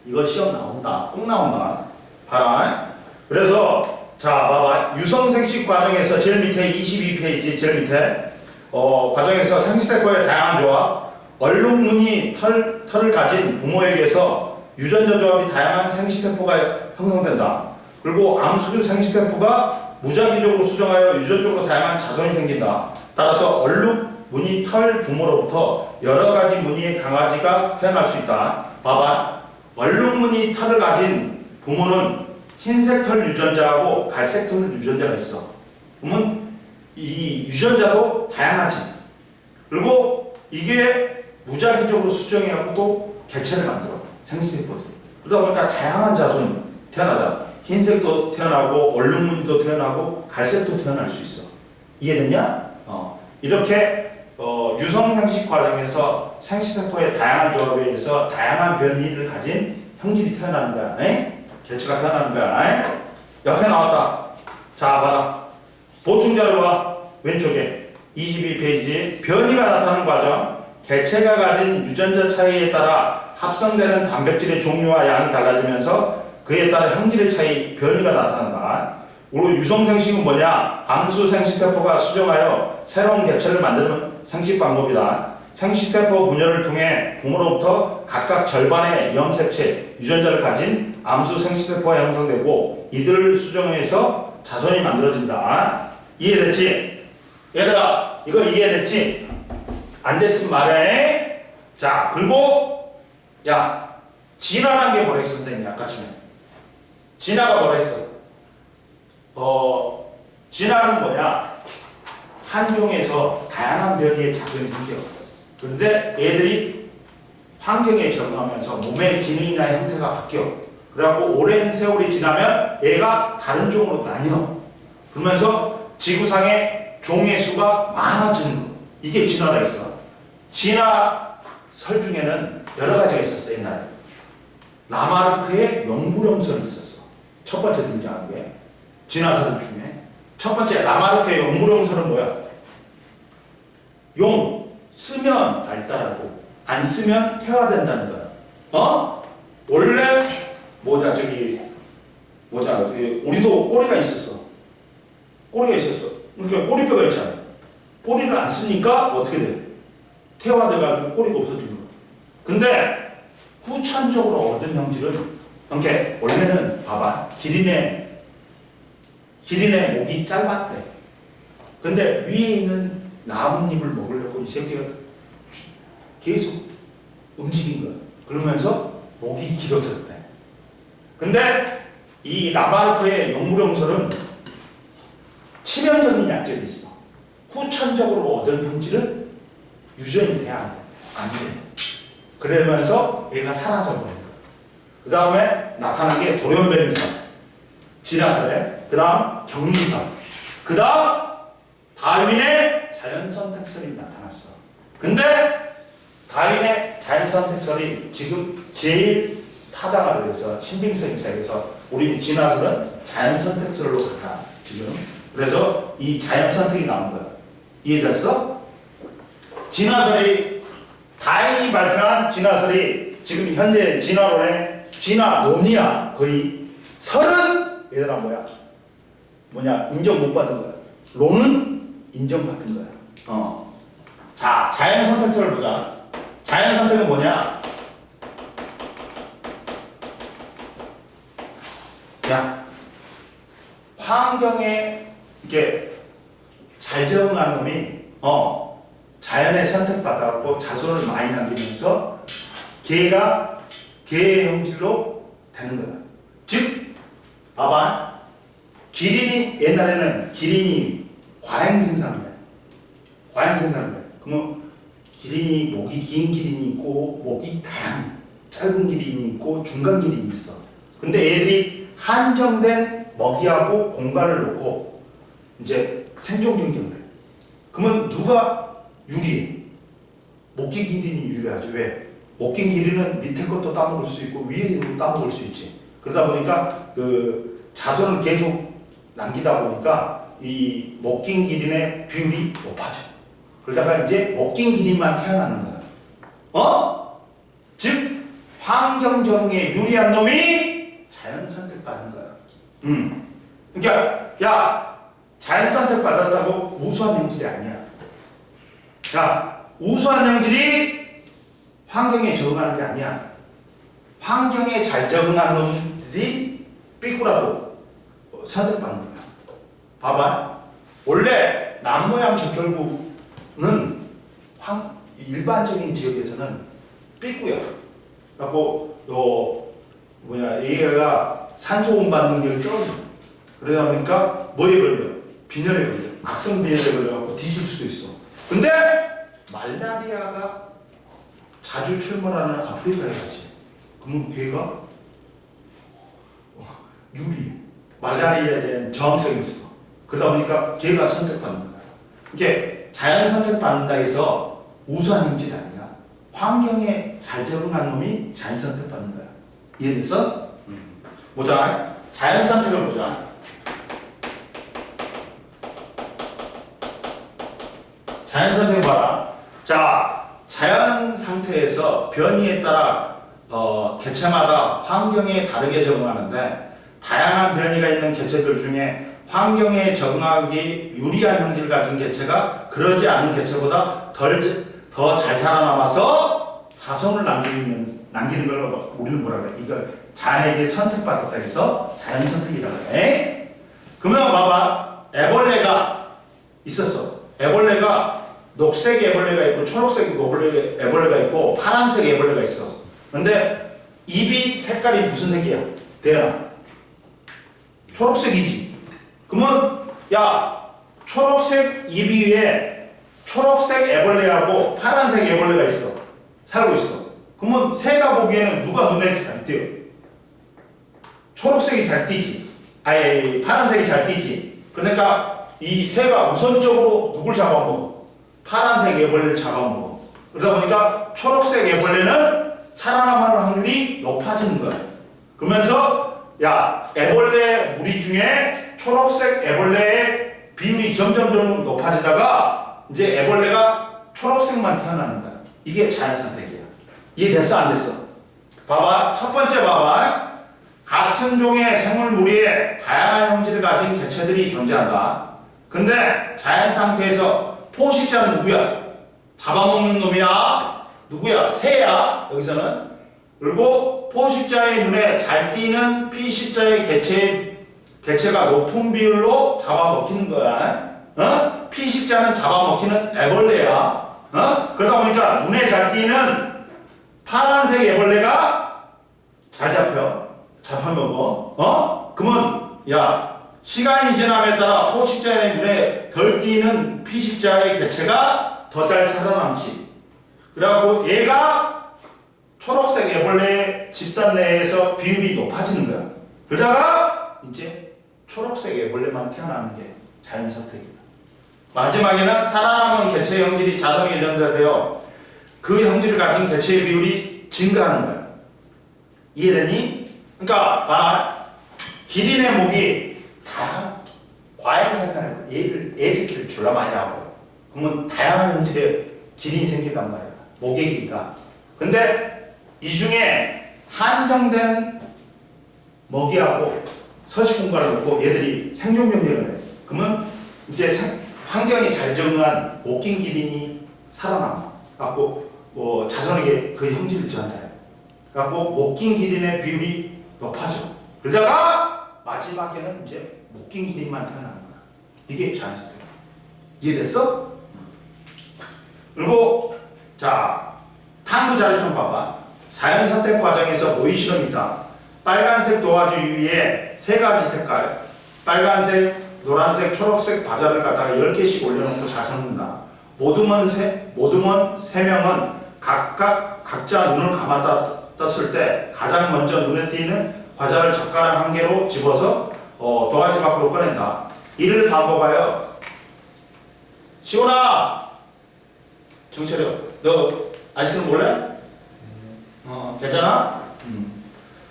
이거 시험 나온다. 꼭 나온다. 봐라. 그래서 자 봐봐. 유성생식 과정에서 제일 밑에 22페이지 제일 밑에 과정에서 생식세포의 다양한 조합. 얼룩무늬 털을 가진 부모에게서 유전자 조합이 다양한 생식세포가 형성된다. 그리고 암수류 생식세포가 무작위적으로 수정하여 유전적으로 다양한 자손이 생긴다. 따라서 얼룩무늬 털 부모로부터 여러 가지 무늬의 강아지가 태어날 수 있다. 봐봐. 얼룩무늬 털을 가진 부모는 흰색 털 유전자하고 갈색 털 유전자가 있어. 그러면 이 유전자도 다양하지. 그리고 이게 무작위적으로 수정해갖고 또 개체를 만들어. 생식세포들이. 그러다 보니까 다양한 자손이 태어나잖아. 흰색도 태어나고 얼룩무늬도 태어나고 갈색도 태어날 수 있어. 이해됐냐? 이렇게 유성생식 과정에서 생식세포의 다양한 조합에 의해서 다양한 변이를 가진 형질이 태어나는 거야. 개체가 태어나는 거야. 옆에 나왔다. 자 봐라. 보충자료 봐. 왼쪽에 22페이지 변이가 나타나는 과정. 개체가 가진 유전자 차이에 따라 합성되는 단백질의 종류와 양이 달라지면서 그에 따라 형질의 차이, 변이가 나타난다. 그리고 유성생식은 뭐냐? 암수 생식세포가 수정하여 새로운 개체를 만드는 생식 방법이다. 생식세포 분열을 통해 부모로부터 각각 절반의 염색체, 유전자를 가진 암수 생식세포가 형성되고 이들을 수정해서 자손이 만들어진다. 이해됐지? 얘들아, 이거 이해됐지? 안 됐으면 말해. 자, 그리고 야, 진화란 게 뭐라 했어, 선생님이 아까 전에? 진화가 뭐라 했어? 진화는 뭐냐? 한 종에서 다양한 변이의 작용이 생겨. 그런데 얘들이 환경에 적응하면서 몸의 기능이나 형태가 바뀌어. 그래갖고 오랜 세월이 지나면 얘가 다른 종으로 나뉘어. 그러면서 지구상의 종의 수가 많아지는 거. 이게 진화라 있어. 진화설 중에는 여러 가지가 있었어, 옛날에. 라마르크의 용무령설이 있었어. 첫 번째 등장한 게. 진화설 중에. 첫 번째, 라마르크의 용무령설은 뭐야? 용, 쓰면 발달하고, 안 쓰면 퇴화된다는 거야. 원래, 우리도 꼬리가 있었어. 꼬리가 있었어. 그러니까 꼬리뼈가 있잖아. 꼬리를 안 쓰니까 어떻게 돼? 퇴화돼가지고 꼬리가 없어지는 거야. 근데 후천적으로 얻은 형질은 이렇게 원래는 봐봐 기린의 목이 짧았대. 근데 위에 있는 나뭇잎을 먹으려고 이 새끼가 계속 움직인 거야. 그러면서 목이 길어졌대. 근데 이 라마르크의 용무령설은 치명적인 약점이 있어. 후천적으로 얻은 형질은 유전이 돼야 안 돼. 그러면서 얘가 사라져버린 거야. 그 다음에 나타난 게 돌연변이설, 진화설에, 그 다음 격리설, 그 다음 다윈의 자연선택설이 나타났어. 근데 다윈의 자연선택설이 지금 제일 타당하게 해서 신빙성이 있다 해서 우리 진화설은 자연선택설로 가다 지금. 그래서 이 자연선택이 나온 거야. 이해됐어? 진화설이 다행히 발표한 진화설이 지금 현재 진화론의 진화론이야. 거의 설은 얘들아 뭐냐 인정 못 받은 거야. 론은 인정받은 거야. 자, 자연선택설을 보자. 자연선택은 뭐냐? 야, 환경에 이렇게 잘 적응한 놈이 자연에 선택받아갖고 자손을 많이 남기면서 걔가 개의 형질로 되는 거야. 즉, 봐봐. 기린이 옛날에는 기린이 과잉생산을 해. 과잉생산을 해. 그러면 기린이 목이 긴 기린이 있고 목이 다양해. 짧은 기린이 있고 중간 기린이 있어. 근데 얘들이 한정된 먹이하고 공간을 놓고 이제 생존 경쟁을 해. 그러면 누가 유리해? 목긴 기린이 유리하죠. 왜? 목긴 기린은 밑에 것도 따먹을 수 있고 위에 것도 따먹을 수 있지. 그러다 보니까 그 자손을 계속 남기다 보니까 이 목긴 기린의 비율이 높아져. 그러다가 이제 목긴 기린만 태어나는 거야. 즉 환경 적응에 유리한 놈이 자연 선택받는 거야. 그러니까 야 자연 선택받았다고 우수한 형질이 아니야. 야 우수한 형질이 환경에 적응하는 게 아니야. 환경에 잘 적응한 놈들이 삐꾸라도 선택받는 거야. 봐봐. 원래 남모양 적혈구는 일반적인 지역에서는 삐꾸야. 그래갖고 얘가 산소 운반 능력이 떨어져. 그러다 보니까 뭐에 걸려? 빈혈에 걸려. 악성 빈혈에 걸려갖고 뒤질 수도 있어. 근데 말라리아가 자주 출몰하는 아프리카에 가지. 그러면 걔가 유리해. 말라리아에 대한 저항성이 있어. 그러다 보니까 걔가 선택받는 거야. 이게 자연 선택받는다 해서 우수한 형질이 아니야. 환경에 잘 적응한 놈이 자연 선택받는 거야. 이해됐어? 보자. 자연 선택을 보자. 자연 선택 봐라. 자, 자연 상태에서 변이에 따라 개체마다 환경에 다르게 적응하는데 다양한 변이가 있는 개체들 중에 환경에 적응하기 유리한 형질을 가진 개체가 그러지 않은 개체보다 더 잘 살아남아서 자손을 남기는 걸 우리는 뭐라 그래? 이걸 자연에게 선택받았다 해서 자연 선택이라고 해. 그러면 봐봐. 애벌레가 있었어. 애벌레가 녹색 애벌레가 있고 초록색 애벌레가 있고 파란색 애벌레가 있어. 근데 입이 색깔이 무슨 색이야? 대현아. 초록색이지. 그러면 야 초록색 입 위에 초록색 애벌레하고 파란색 애벌레가 있어. 살고 있어. 그러면 새가 보기에는 누가 눈에 잘 띄어? 초록색이 잘 띄지. 아예 파란색이 잘 띄지. 그러니까 이 새가 우선적으로 누굴 잡아먹어? 파란색 애벌레를 잡아먹어. 그러다 보니까 초록색 애벌레는 살아남을 확률이 높아지는 거야. 그러면서 야 애벌레 무리 중에 초록색 애벌레의 비율이 점점 높아지다가 이제 애벌레가 초록색만 태어나는 거야. 이게 자연 선택이야. 이해됐어 안 됐어? 봐봐 첫 번째 봐봐. 같은 종의 생물 무리에 다양한 형질을 가진 개체들이 존재한다. 근데 자연 상태에서 포식자는 누구야? 잡아먹는 놈이야? 누구야? 새야 여기서는. 그리고 포식자의 눈에 잘 띄는 피식자의 개체가 높은 비율로 잡아먹히는 거야. 어? 피식자는 잡아먹히는 애벌레야. 어? 그러다 보니까 눈에 잘 띄는 파란색 애벌레가 잘 잡혀먹어. 어? 그러면 야 시간이 지남에 따라 포식자의 눈에 덜 띄는 피식자의 개체가 더 잘 살아남지. 그래갖고 얘가 초록색 애벌레 집단 내에서 비율이 높아지는 거야. 그러다가 이제 초록색 애벌레만 태어나는 게 자연 선택이야. 마지막에는 살아남은 개체 형질이 자동에 전달되어 그 형질을 가진 개체의 비율이 증가하는 거야. 이해되니? 그러니까 기린의 목이 다 과잉 생산을 애 새끼를 졸라 많이 하고 그러면 다양한 형질의 기린이 생긴단 말이야. 목의 길이가. 근데 이 중에 한정된 먹이하고 서식 공간을 놓고 얘들이 생존 병력을 해. 그러면 이제 환경에 잘 적응한 목긴 기린이 살아남아. 갖고 자손에게 그 형질을 전달해. 갖고 목긴 기린의 비율이 높아져. 그러다가 마지막에는 이제 목긴 기린만 태어나는 거야. 이게 자연스럽다. 이해됐어? 그리고 자 탐구 자료 좀 봐봐. 자연 선택 과정에서 모의 실험이다. 빨간색 도화지 위에 세 가지 색깔, 빨간색, 노란색, 초록색 과자를 갖다가 10개씩 올려놓고 잘 섞는다. 모둠원 3명은 각자 눈을 감아 떴을 때 가장 먼저 눈에 띄는 과자를 젓가락 1개로 집어서 도화지 밖으로 꺼낸다. 이를 반복하여 시원아! 정신 차려. 너 아이스크림 몰래? 괜찮아?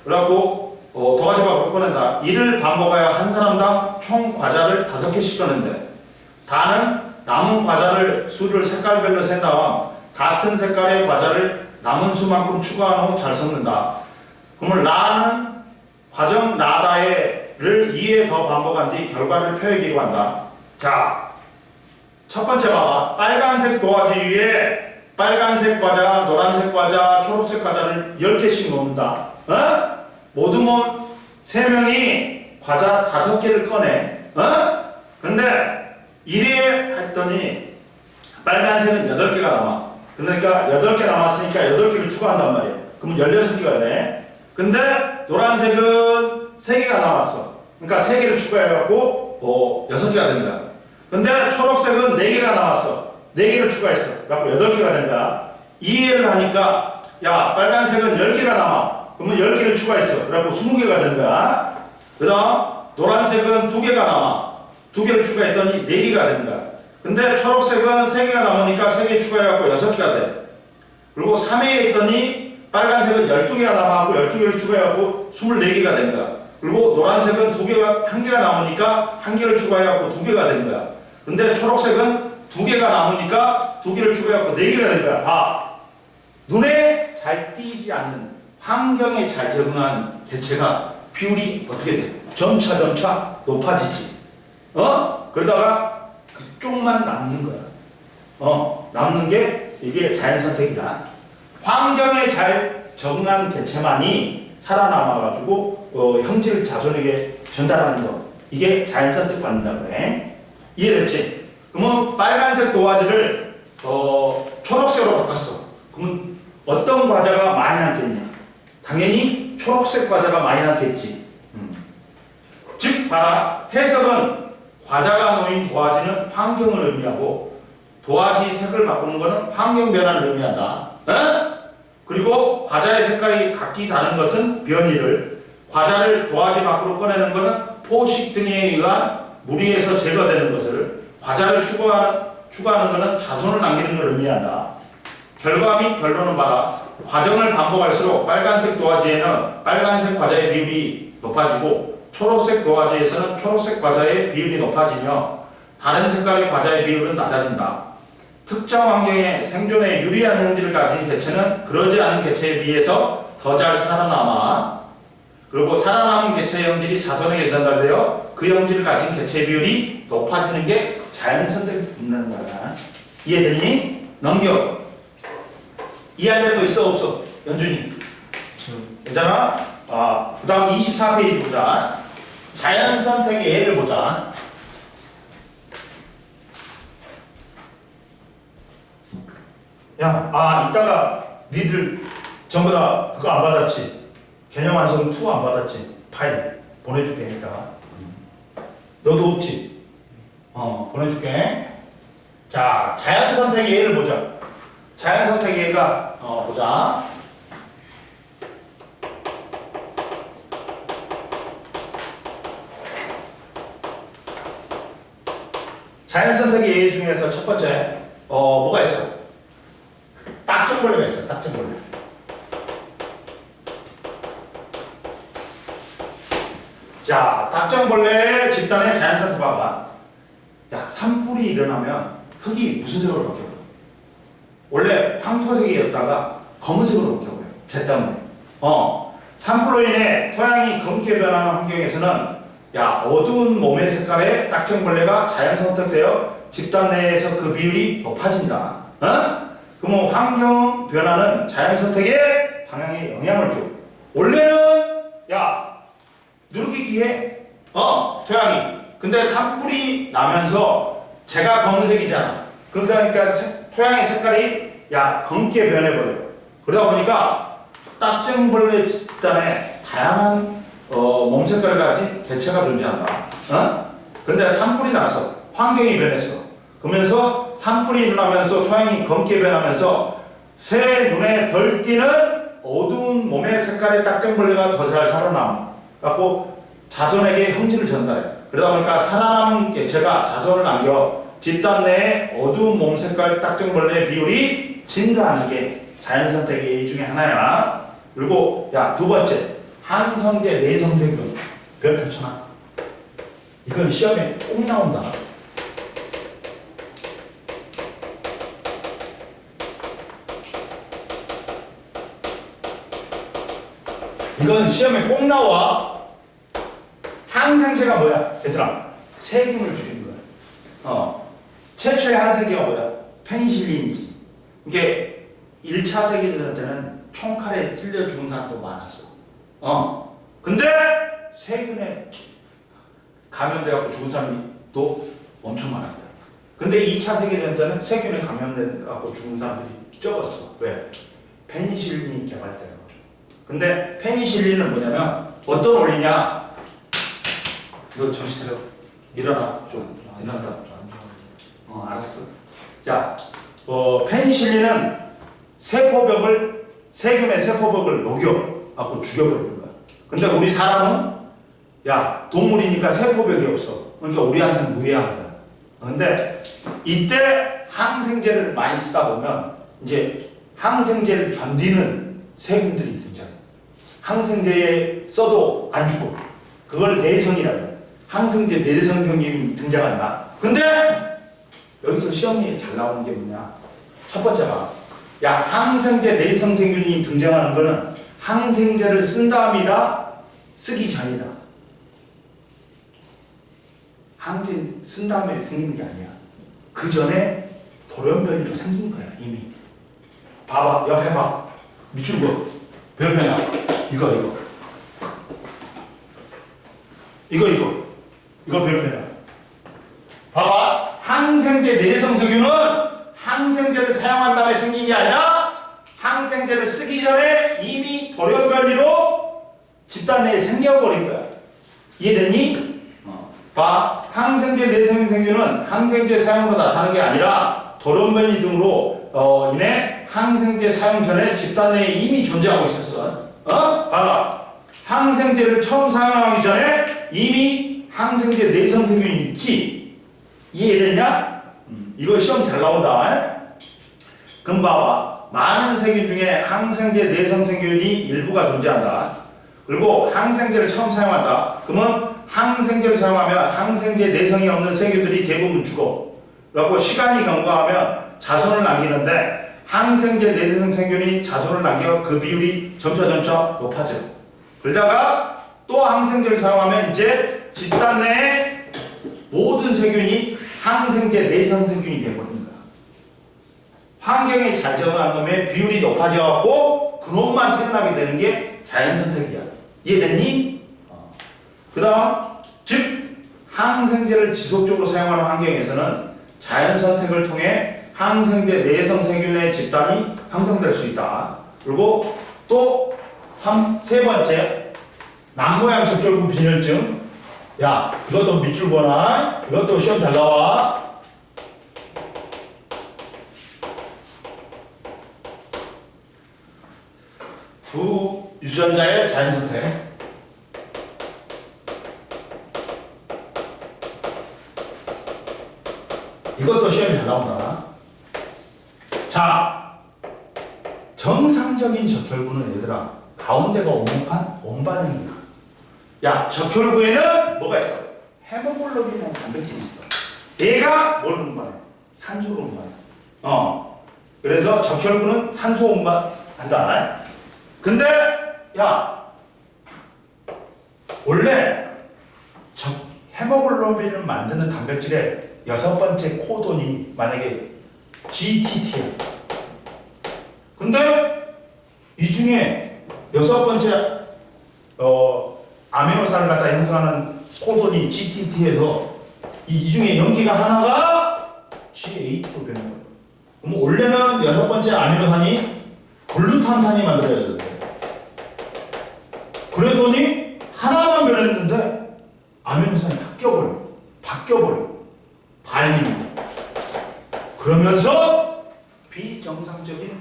그래갖고 도화지 밖으로 꺼낸다. 이를 반복하여 한 사람당 총 과자를 5개씩 꺼낸대. 다는 남은 과자를 수를 색깔별로 센 다음 같은 색깔의 과자를 남은 수만큼 추가한 후 잘 섞는다. 그러면 라는 과정 나다의를 2회 더 반복한 뒤 결과를 표기로 한다. 자, 첫 번째 봐봐. 빨간색 도화지 위에 빨간색 과자, 노란색 과자, 초록색 과자를 10개씩 놓는다. 모둠원 3명이 과자 5개를 꺼내. 근데 1회 했더니 빨간색은 8개가 남아. 그러니까 8개 남았으니까 8개를 추가한단 말이야. 그러면 16개가 돼. 근데 노란색은 3개가 남았어. 그러니까 3개를 추가해갖고 6개가 된 거야. 근데 초록색은 4개가 남았어. 4개를 추가했어. 그래갖고 8개가 된 거야. 이해를 하니까 야 빨간색은 10개가 남아. 그러면 10개를 추가했어. 그래갖고 20개가 된 거야. 그 다음 노란색은 2개가 남아. 2개를 추가했더니 4개가 된 거야. 근데 초록색은 3개가 남으니까 3개 추가해갖고 6개가 돼. 그리고 3회에 했더니 빨간색은 12개가 남아갖고 12개를 추가해갖고 24개가 된 거야. 그리고 노란색은 1개가 남으니까 1개를 추가해갖고 2개가 된 거야. 근데 초록색은 2개가 남으니까 2개를 추가해갖고 4개가 된 거야. 눈에 잘 띄지 않는 환경에 잘 적응한 개체가 비율이 어떻게 돼? 점차 높아지지. 그러다가 그쪽만 남는 거야. 남는 게 이게 자연선택이다. 환경에 잘 적응한 개체만이 살아남아가지고 형질 자손에게 전달하는 거. 이게 자연선택 받는다 그래. 이해됐지? 그러면 빨간색 도화지를 초록색으로 바꿨어. 그러면 어떤 과자가 많이 남겠냐? 당연히 초록색 과자가 많이 남겠지. 즉 봐라. 해석은 과자가 놓인 도화지는 환경을 의미하고 도화지 색을 바꾸는 것은 환경 변화를 의미한다. 그리고 과자의 색깔이 각기 다른 것은 변이를, 과자를 도화지 밖으로 꺼내는 것은 포식 등에 의한 무리에서 제거되는 것을, 과자를 추가하는 것은 자손을 남기는 걸 의미한다. 결과 및 결론은 봐라. 과정을 반복할수록 빨간색 도화지에는 빨간색 과자의 비율이 높아지고 초록색 도화지에서는 초록색 과자의 비율이 높아지며 다른 색깔의 과자의 비율은 낮아진다. 특정 환경에 생존에 유리한 형질을 가진 개체는 그러지 않은 개체에 비해서 더 잘 살아남아. 그리고 살아남은 개체의 형질이 자손에게 전달되어 그 형질을 가진 개체의 비율이 높아지는 게 자연선택을 붙는 거야. 이해되니? 넘겨. 이해 안 되는 거 있어 없어? 연준이. 괜찮아? 그 다음 24페이지 보자. 자연선택의 예를 보자. 야, 이따가 니들 전부 다 그거 안 받았지? 개념 완성 2 안 받았지? 파일 보내줄게 이따가. 너도 없지? 보내줄게. 자, 자연선택의 예를 보자. 자연선택의 예가 보자. 자연선택의 예 중에서 첫 번째 뭐가 있어? 딱정벌레가 있어. 딱정벌레. 자, 딱정벌레 집단의 자연선택 봐봐. 야, 산불이 일어나면 흙이 무슨 색으로 바뀌어? 원래 황토색이었다가 검은색으로 바뀌어버려. 재 때문에. 산불로 인해 토양이 검게 변하는 환경에서는 어두운 몸의 색깔의 딱정벌레가 자연선택되어 집단 내에서 그 비율이 높아진다. 그럼 환경 변화는 자연선택의 방향에 영향을 줘. 원래는 누르기 귀해. 토양이. 근데 산불이 나면서 재가 검은색이잖아. 그러니까 토양의 색깔이 검게 변해버려. 그러다 보니까 딱정벌레 집단에 다양한 몸 색깔을 가진 개체가 존재한다. 근데 산불이 났어. 환경이 변했어. 그러면서 산불이 일어나면서 토양이 검게 변하면서 새 눈에 덜 띄는 어두운 몸의 색깔의 딱정벌레가 더 잘 살아남아 갖고 자손에게 형질을 전달해. 그러다 보니까 살아남은 개체가 자손을 남겨 집단 내에 어두운 몸 색깔 딱정벌레의 비율이 증가하는 게 자연선택의 예의 중에 하나야. 그리고 두 번째, 항성제 내성세균 별표 쳐놔. 이건 시험에 꼭 나온다. 이건 시험에 꼭 나와. 항생제가 뭐야? 얘들아, 세균을 죽이는 거야. 최초의 항생제가 뭐야? 페니실린이지. 이게 1차 세계대전 때는 총칼에 찔려 죽은 사람도 많았어. 근데 세균에 감염돼갖고 죽은 사람이 또 엄청 많았대. 근데 2차 세계대전 때는 세균에 감염돼갖고 죽은 사람들이 적었어. 왜? 페니실린이 개발돼가지고. 근데 페니실린은 뭐냐면 어떤 원리냐? 너 정신 차려. 일어나. 좀 일어났다. 알았어. 자, 페니실린은 세균의 세포벽을 녹여갖고 죽여버리는 거야. 근데 우리 사람은 동물이니까 세포벽이 없어. 그러니까 우리한테는 무해한 거야. 근데 이때 항생제를 많이 쓰다 보면 이제 항생제를 견디는 세균들이 등장해. 항생제에 써도 안 죽어. 그걸 내성이라고 해. 항생제 내성 경임이 등장한다. 근데 여기서 시험이 잘 나오는 게 뭐냐? 첫 번째 봐. 항생제 내성 세균이 등장하는 거는 항생제를 쓴 다음이다, 쓰기 전이다. 항생 쓴 다음에 생기는 게 아니야. 그 전에 돌연변이로 생긴 거야 이미. 봐봐 옆에 봐. 밑줄 그어. 별표야. 이거 별표야. 봐봐. 항생제 내성세균은 항생제를 사용한 다음에 생긴 게 아니라 항생제를 쓰기 전에 이미 돌연변이로 집단 내에 생겨버린 거야. 이해됐니? 봐. 항생제 내성세균은 항생제 사용으로 나타나는 게 아니라 돌연변이 등으로 인해 항생제 사용 전에 집단 내에 이미 존재하고 있었어. 봐봐. 항생제를 처음 사용하기 전에 이미 항생제 내성세균이 있지. 이해됐냐? 이거 시험 잘 나온다. 그럼 봐봐. 많은 세균 중에 항생제 내성세균이 일부가 존재한다. 그리고 항생제를 처음 사용한다. 그러면 항생제를 사용하면 항생제 내성이 없는 세균들이 대부분 죽어. 그리고 시간이 경과하면 자손을 남기는데 항생제 내성 세균이 자손을 남겨 그 비율이 점차 높아져. 그러다가 또 항생제를 사용하면 이제 집단 내에 모든 세균이 항생제 내성 세균이 되어버린 거야. 환경에 잘 적응한 놈의 비율이 높아져갖고 그놈만 태어나게 되는 게 자연선택이야. 이해됐니? 그 다음 즉 항생제를 지속적으로 사용하는 환경에서는 자연선택을 통해 항생제 내성 세균의 집단이 형성될 수 있다. 그리고 또 세 번째 남모양 접촉부 빈혈증. 야 이것도 밑줄 보나? 이것도 시험 잘 나와. 두 유전자의 자연선택. 이것도 시험이 잘 나온다. 자, 정상적인 적혈구는 얘들아 가운데가 오목한 원반응이야. 야, 적혈구에는 뭐가 있어? 헤모글로빈이라는 단백질이 있어. 얘가 뭘 운반해? 산소를 운반해. 그래서 적혈구는 산소 운반한다. 근데 야, 원래 헤모글로빈을 만드는 단백질의 6번째 코돈이 만약에 GTT야. 근데 이 중에 6번째 아미노산을 갖다 형성하는 코돈이 GTT에서 이 중에 염기가 하나가 G8로 변한 거야. 그럼 원래는 6번째 아미노산이 글루탐산이 만들어야 되는데 그랬더니 하나만 변했는데 아미노산이 바뀌어버려. 발림. 그러면서 비정상적인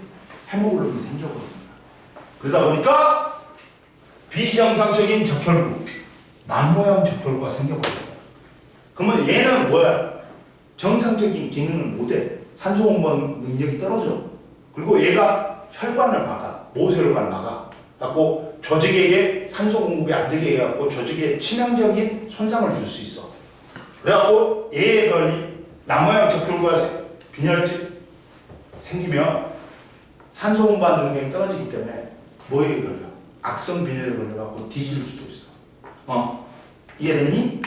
헤모글로빈이 생겨버립니다. 그러다 보니까 비정상적인 적혈구, 남모양 적혈구가 생겨버립니다. 그러면 얘는 뭐야? 정상적인 기능을 못해. 산소 공급 능력이 떨어져. 그리고 얘가 혈관을 막아. 모세혈관을 막아. 갖고 조직에게 산소 공급이 안 되게 해갖고 조직에 치명적인 손상을 줄 수 있어. 그래갖고 얘에 걸린 남모양 적혈구가 빈혈증 생기면 산소 공급 능력이 떨어지기 때문에 뭐에 걸려? 악성 빈혈에 걸려갖고 뒤질 수도 있어. 이해됐니?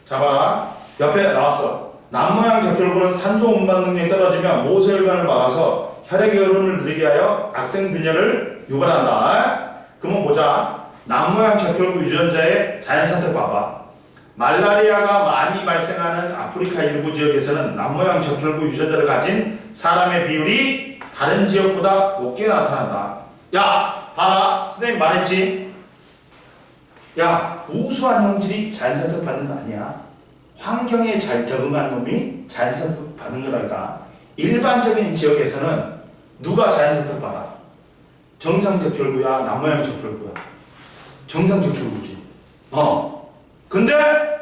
자 봐. 옆에 나왔어. 남모양 적혈구는 산소 운반 능력이 떨어지면 모세혈관을 막아서 혈액의 흐름을 느리게 하여 악성 빈혈을 유발한다. 그러면 보자. 남모양 적혈구 유전자의 자연선택 봐봐. 말라리아가 많이 발생하는 아프리카 일부 지역에서는 남모양 적혈구 유전자를 가진 사람의 비율이 다른 지역보다 높게 나타난다. 야, 봐라. 선생님 말했지? 야, 우수한 형질이 자연선택 받는 거 아니야. 환경에 잘 적응한 놈이 자연선택 받는 거라니까. 일반적인 지역에서는 누가 자연선택 받아? 정상적혈구야, 남모양 적혈구야. 정상적혈구지. 근데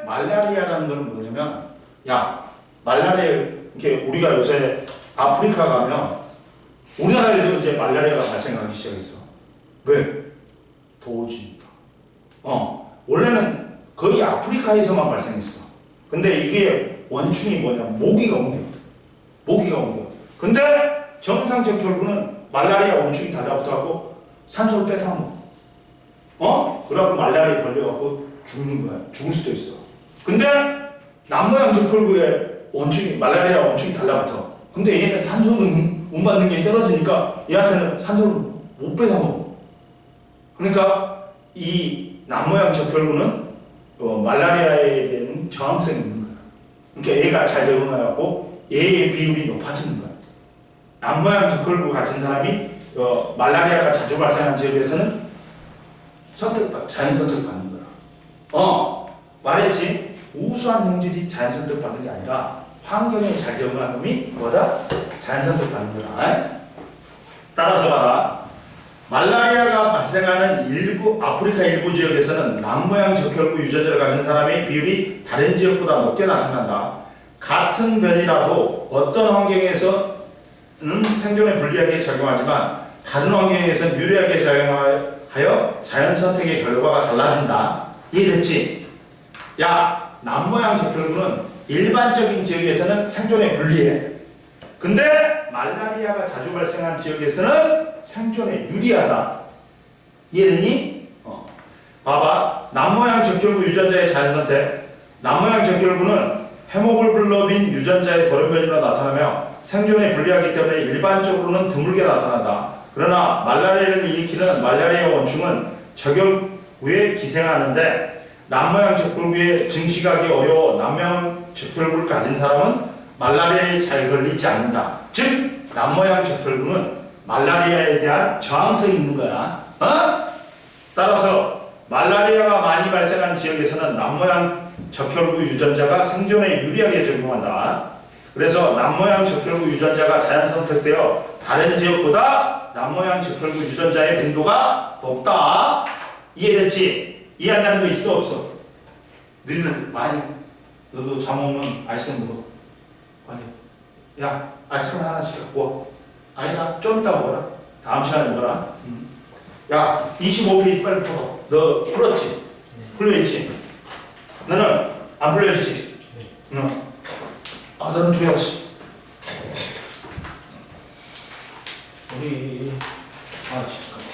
말라리아라는 건 뭐냐면, 야, 말라리아 이렇게 우리가 요새 아프리카 가면 우리나라에서 이제 말라리아가 발생하기 시작했어. 왜? 더워지니까. 원래는 거의 아프리카에서만 발생했어. 근데 이게 원흉이 뭐냐? 모기가 옮겨거든. 모기가 옮겨. 근데 정상적혈구는 말라리아 원흉이 달라붙어갖고 산소를 뺏어먹어. 그래갖고 말라리아에 걸려갖고 죽는 거야. 죽을 수도 있어. 근데 남모양 적혈구의 원충이 말라리아 원충이 달라붙어. 근데 얘는 산소는 운반 능력이 떨어지니까 얘한테는 산소를 못 뺏어 먹어. 그러니까 이 남모양 적혈구는 말라리아에 대한 저항성이 있는 거야. 그러니까 얘가 잘 적응해갖고 얘의 비율이 높아지는 거야. 남모양 적혈구 가진 사람이 말라리아가 자주 발생한 지역에서는 자연 선택받는 거야. 말했지. 우수한 형질이 자연 선택받는 게 아니라 환경에 잘 적응한 놈이 뭐다? 자연 선택받는 거다. 따라서 봐라. 말라리아가 발생하는 아프리카 일부 지역에서는 남모양 적혈구 유전자를 가진 사람의 비율이 다른 지역보다 높게 나타난다. 같은 변이라도 어떤 환경에서는 생존에 불리하게 작용하지만 다른 환경에서는 유리하게 작용하여 자연 선택의 결과가 달라진다. 이해됐지? 야, 남모양 적혈구는 일반적인 지역에서는 생존에 불리해. 근데 말라리아가 자주 발생한 지역에서는 생존에 유리하다. 이해되니? 봐봐. 남모양 적혈구 유전자의 자연 선택. 남모양 적혈구는 헤모글로빈 유전자의 돌연변이로 나타나며 생존에 불리하기 때문에 일반적으로는 드물게 나타난다. 그러나 말라리아를 일으키는 말라리아 원충은 적혈구에 기생하는데 남모양 적혈구에 증식하기 어려워 남모양 적혈구를 가진 사람은 말라리아에 잘 걸리지 않는다. 즉 남모양 적혈구는 말라리아에 대한 저항성이 있는 거야. 따라서 말라리아가 많이 발생하는 지역에서는 남모양 적혈구 유전자가 생존에 유리하게 적용한다. 그래서 남모양 적혈구 유전자가 자연 선택되어 다른 지역보다 남모양 적혈구 유전자의 빈도가 높다. 이해됐지? 이해한다는 거 있어 없어? 너희들 많이 너도 잠 오면 아이스크림 먹어. 빨리. 야, 아이스크림 하나씩 갖고 와. 아니다, 좀 이따 먹어라. 다음 시간에 먹어라. 야, 25페이지 빨리 풀어. 너 풀었지? 풀려있지? 너는 안 풀려있지? 응. 너는 조용히. 우리 잠깐만.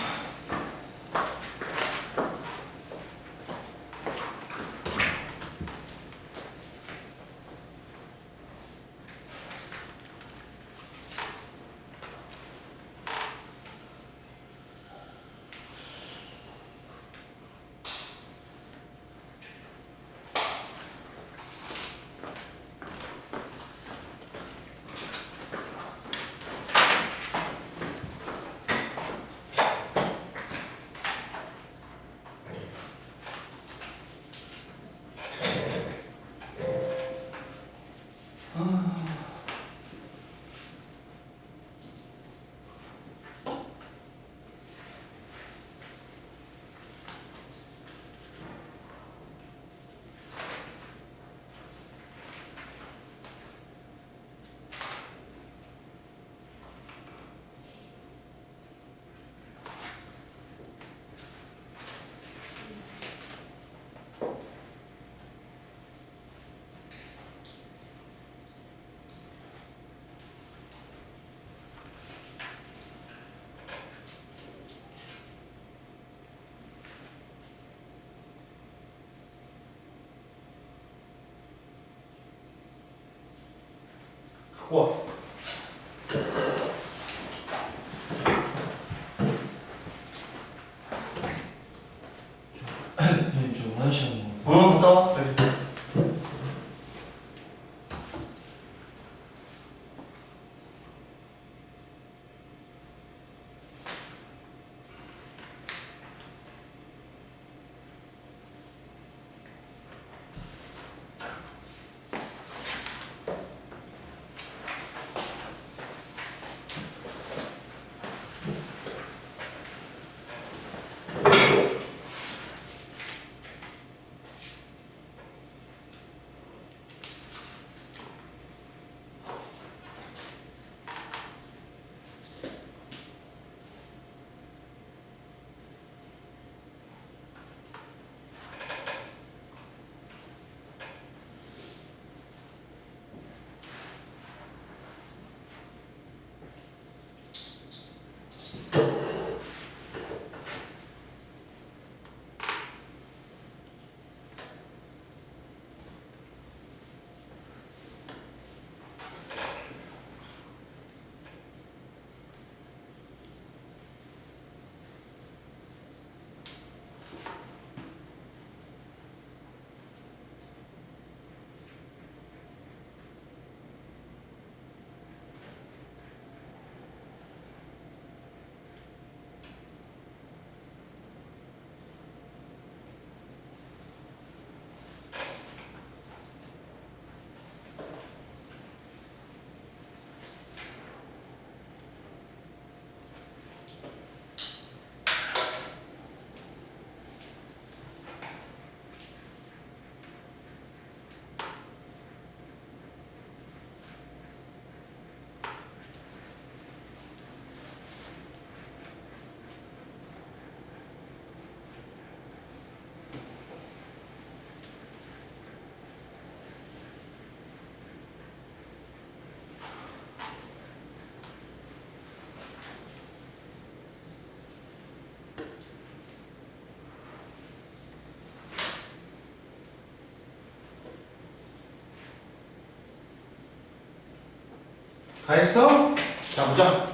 와. 좀 화장실 갔다 와. 빨리. 다 했어? 자, 보자.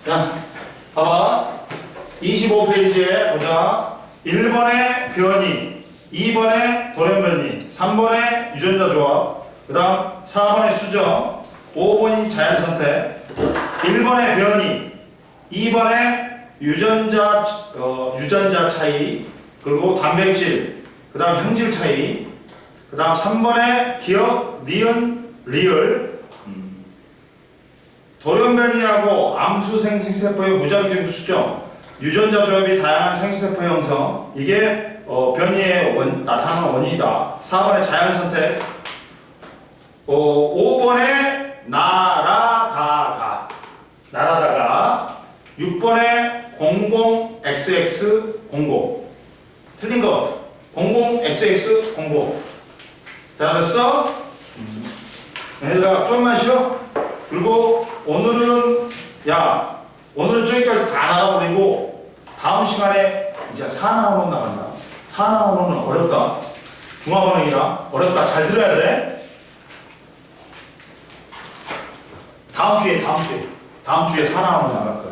자, 봐봐. 25페이지에 보자. 1번에 변이, 2번에 돌연변이, 3번에 유전자 조합, 그 다음 4번에 수정, 5번이 자연선택, 1번에 변이, 2번에 유전자 차이, 그리고 단백질, 그 다음 형질 차이, 그 다음 3번에 기억, 니은, 리을, 돌연변이하고 암수 생식세포의 무작위적 수정, 유전자 조합이 다양한 생식세포 형성, 이게 변이에 나타나는 원인이다. 4번에 자연선택, 5번에 날아다가, 6번에 00XX00, 틀린 거 00XX00. 다 됐어? 얘들아 좀만 쉬어. 그리고 오늘은 저기까지 다 나가버리고 다음 시간에 이제 산화언론 나간다. 산화언론은 어렵다. 중화번역이라 어렵다. 잘 들어야 돼. 다음 주에 산화언론 나갈 거야.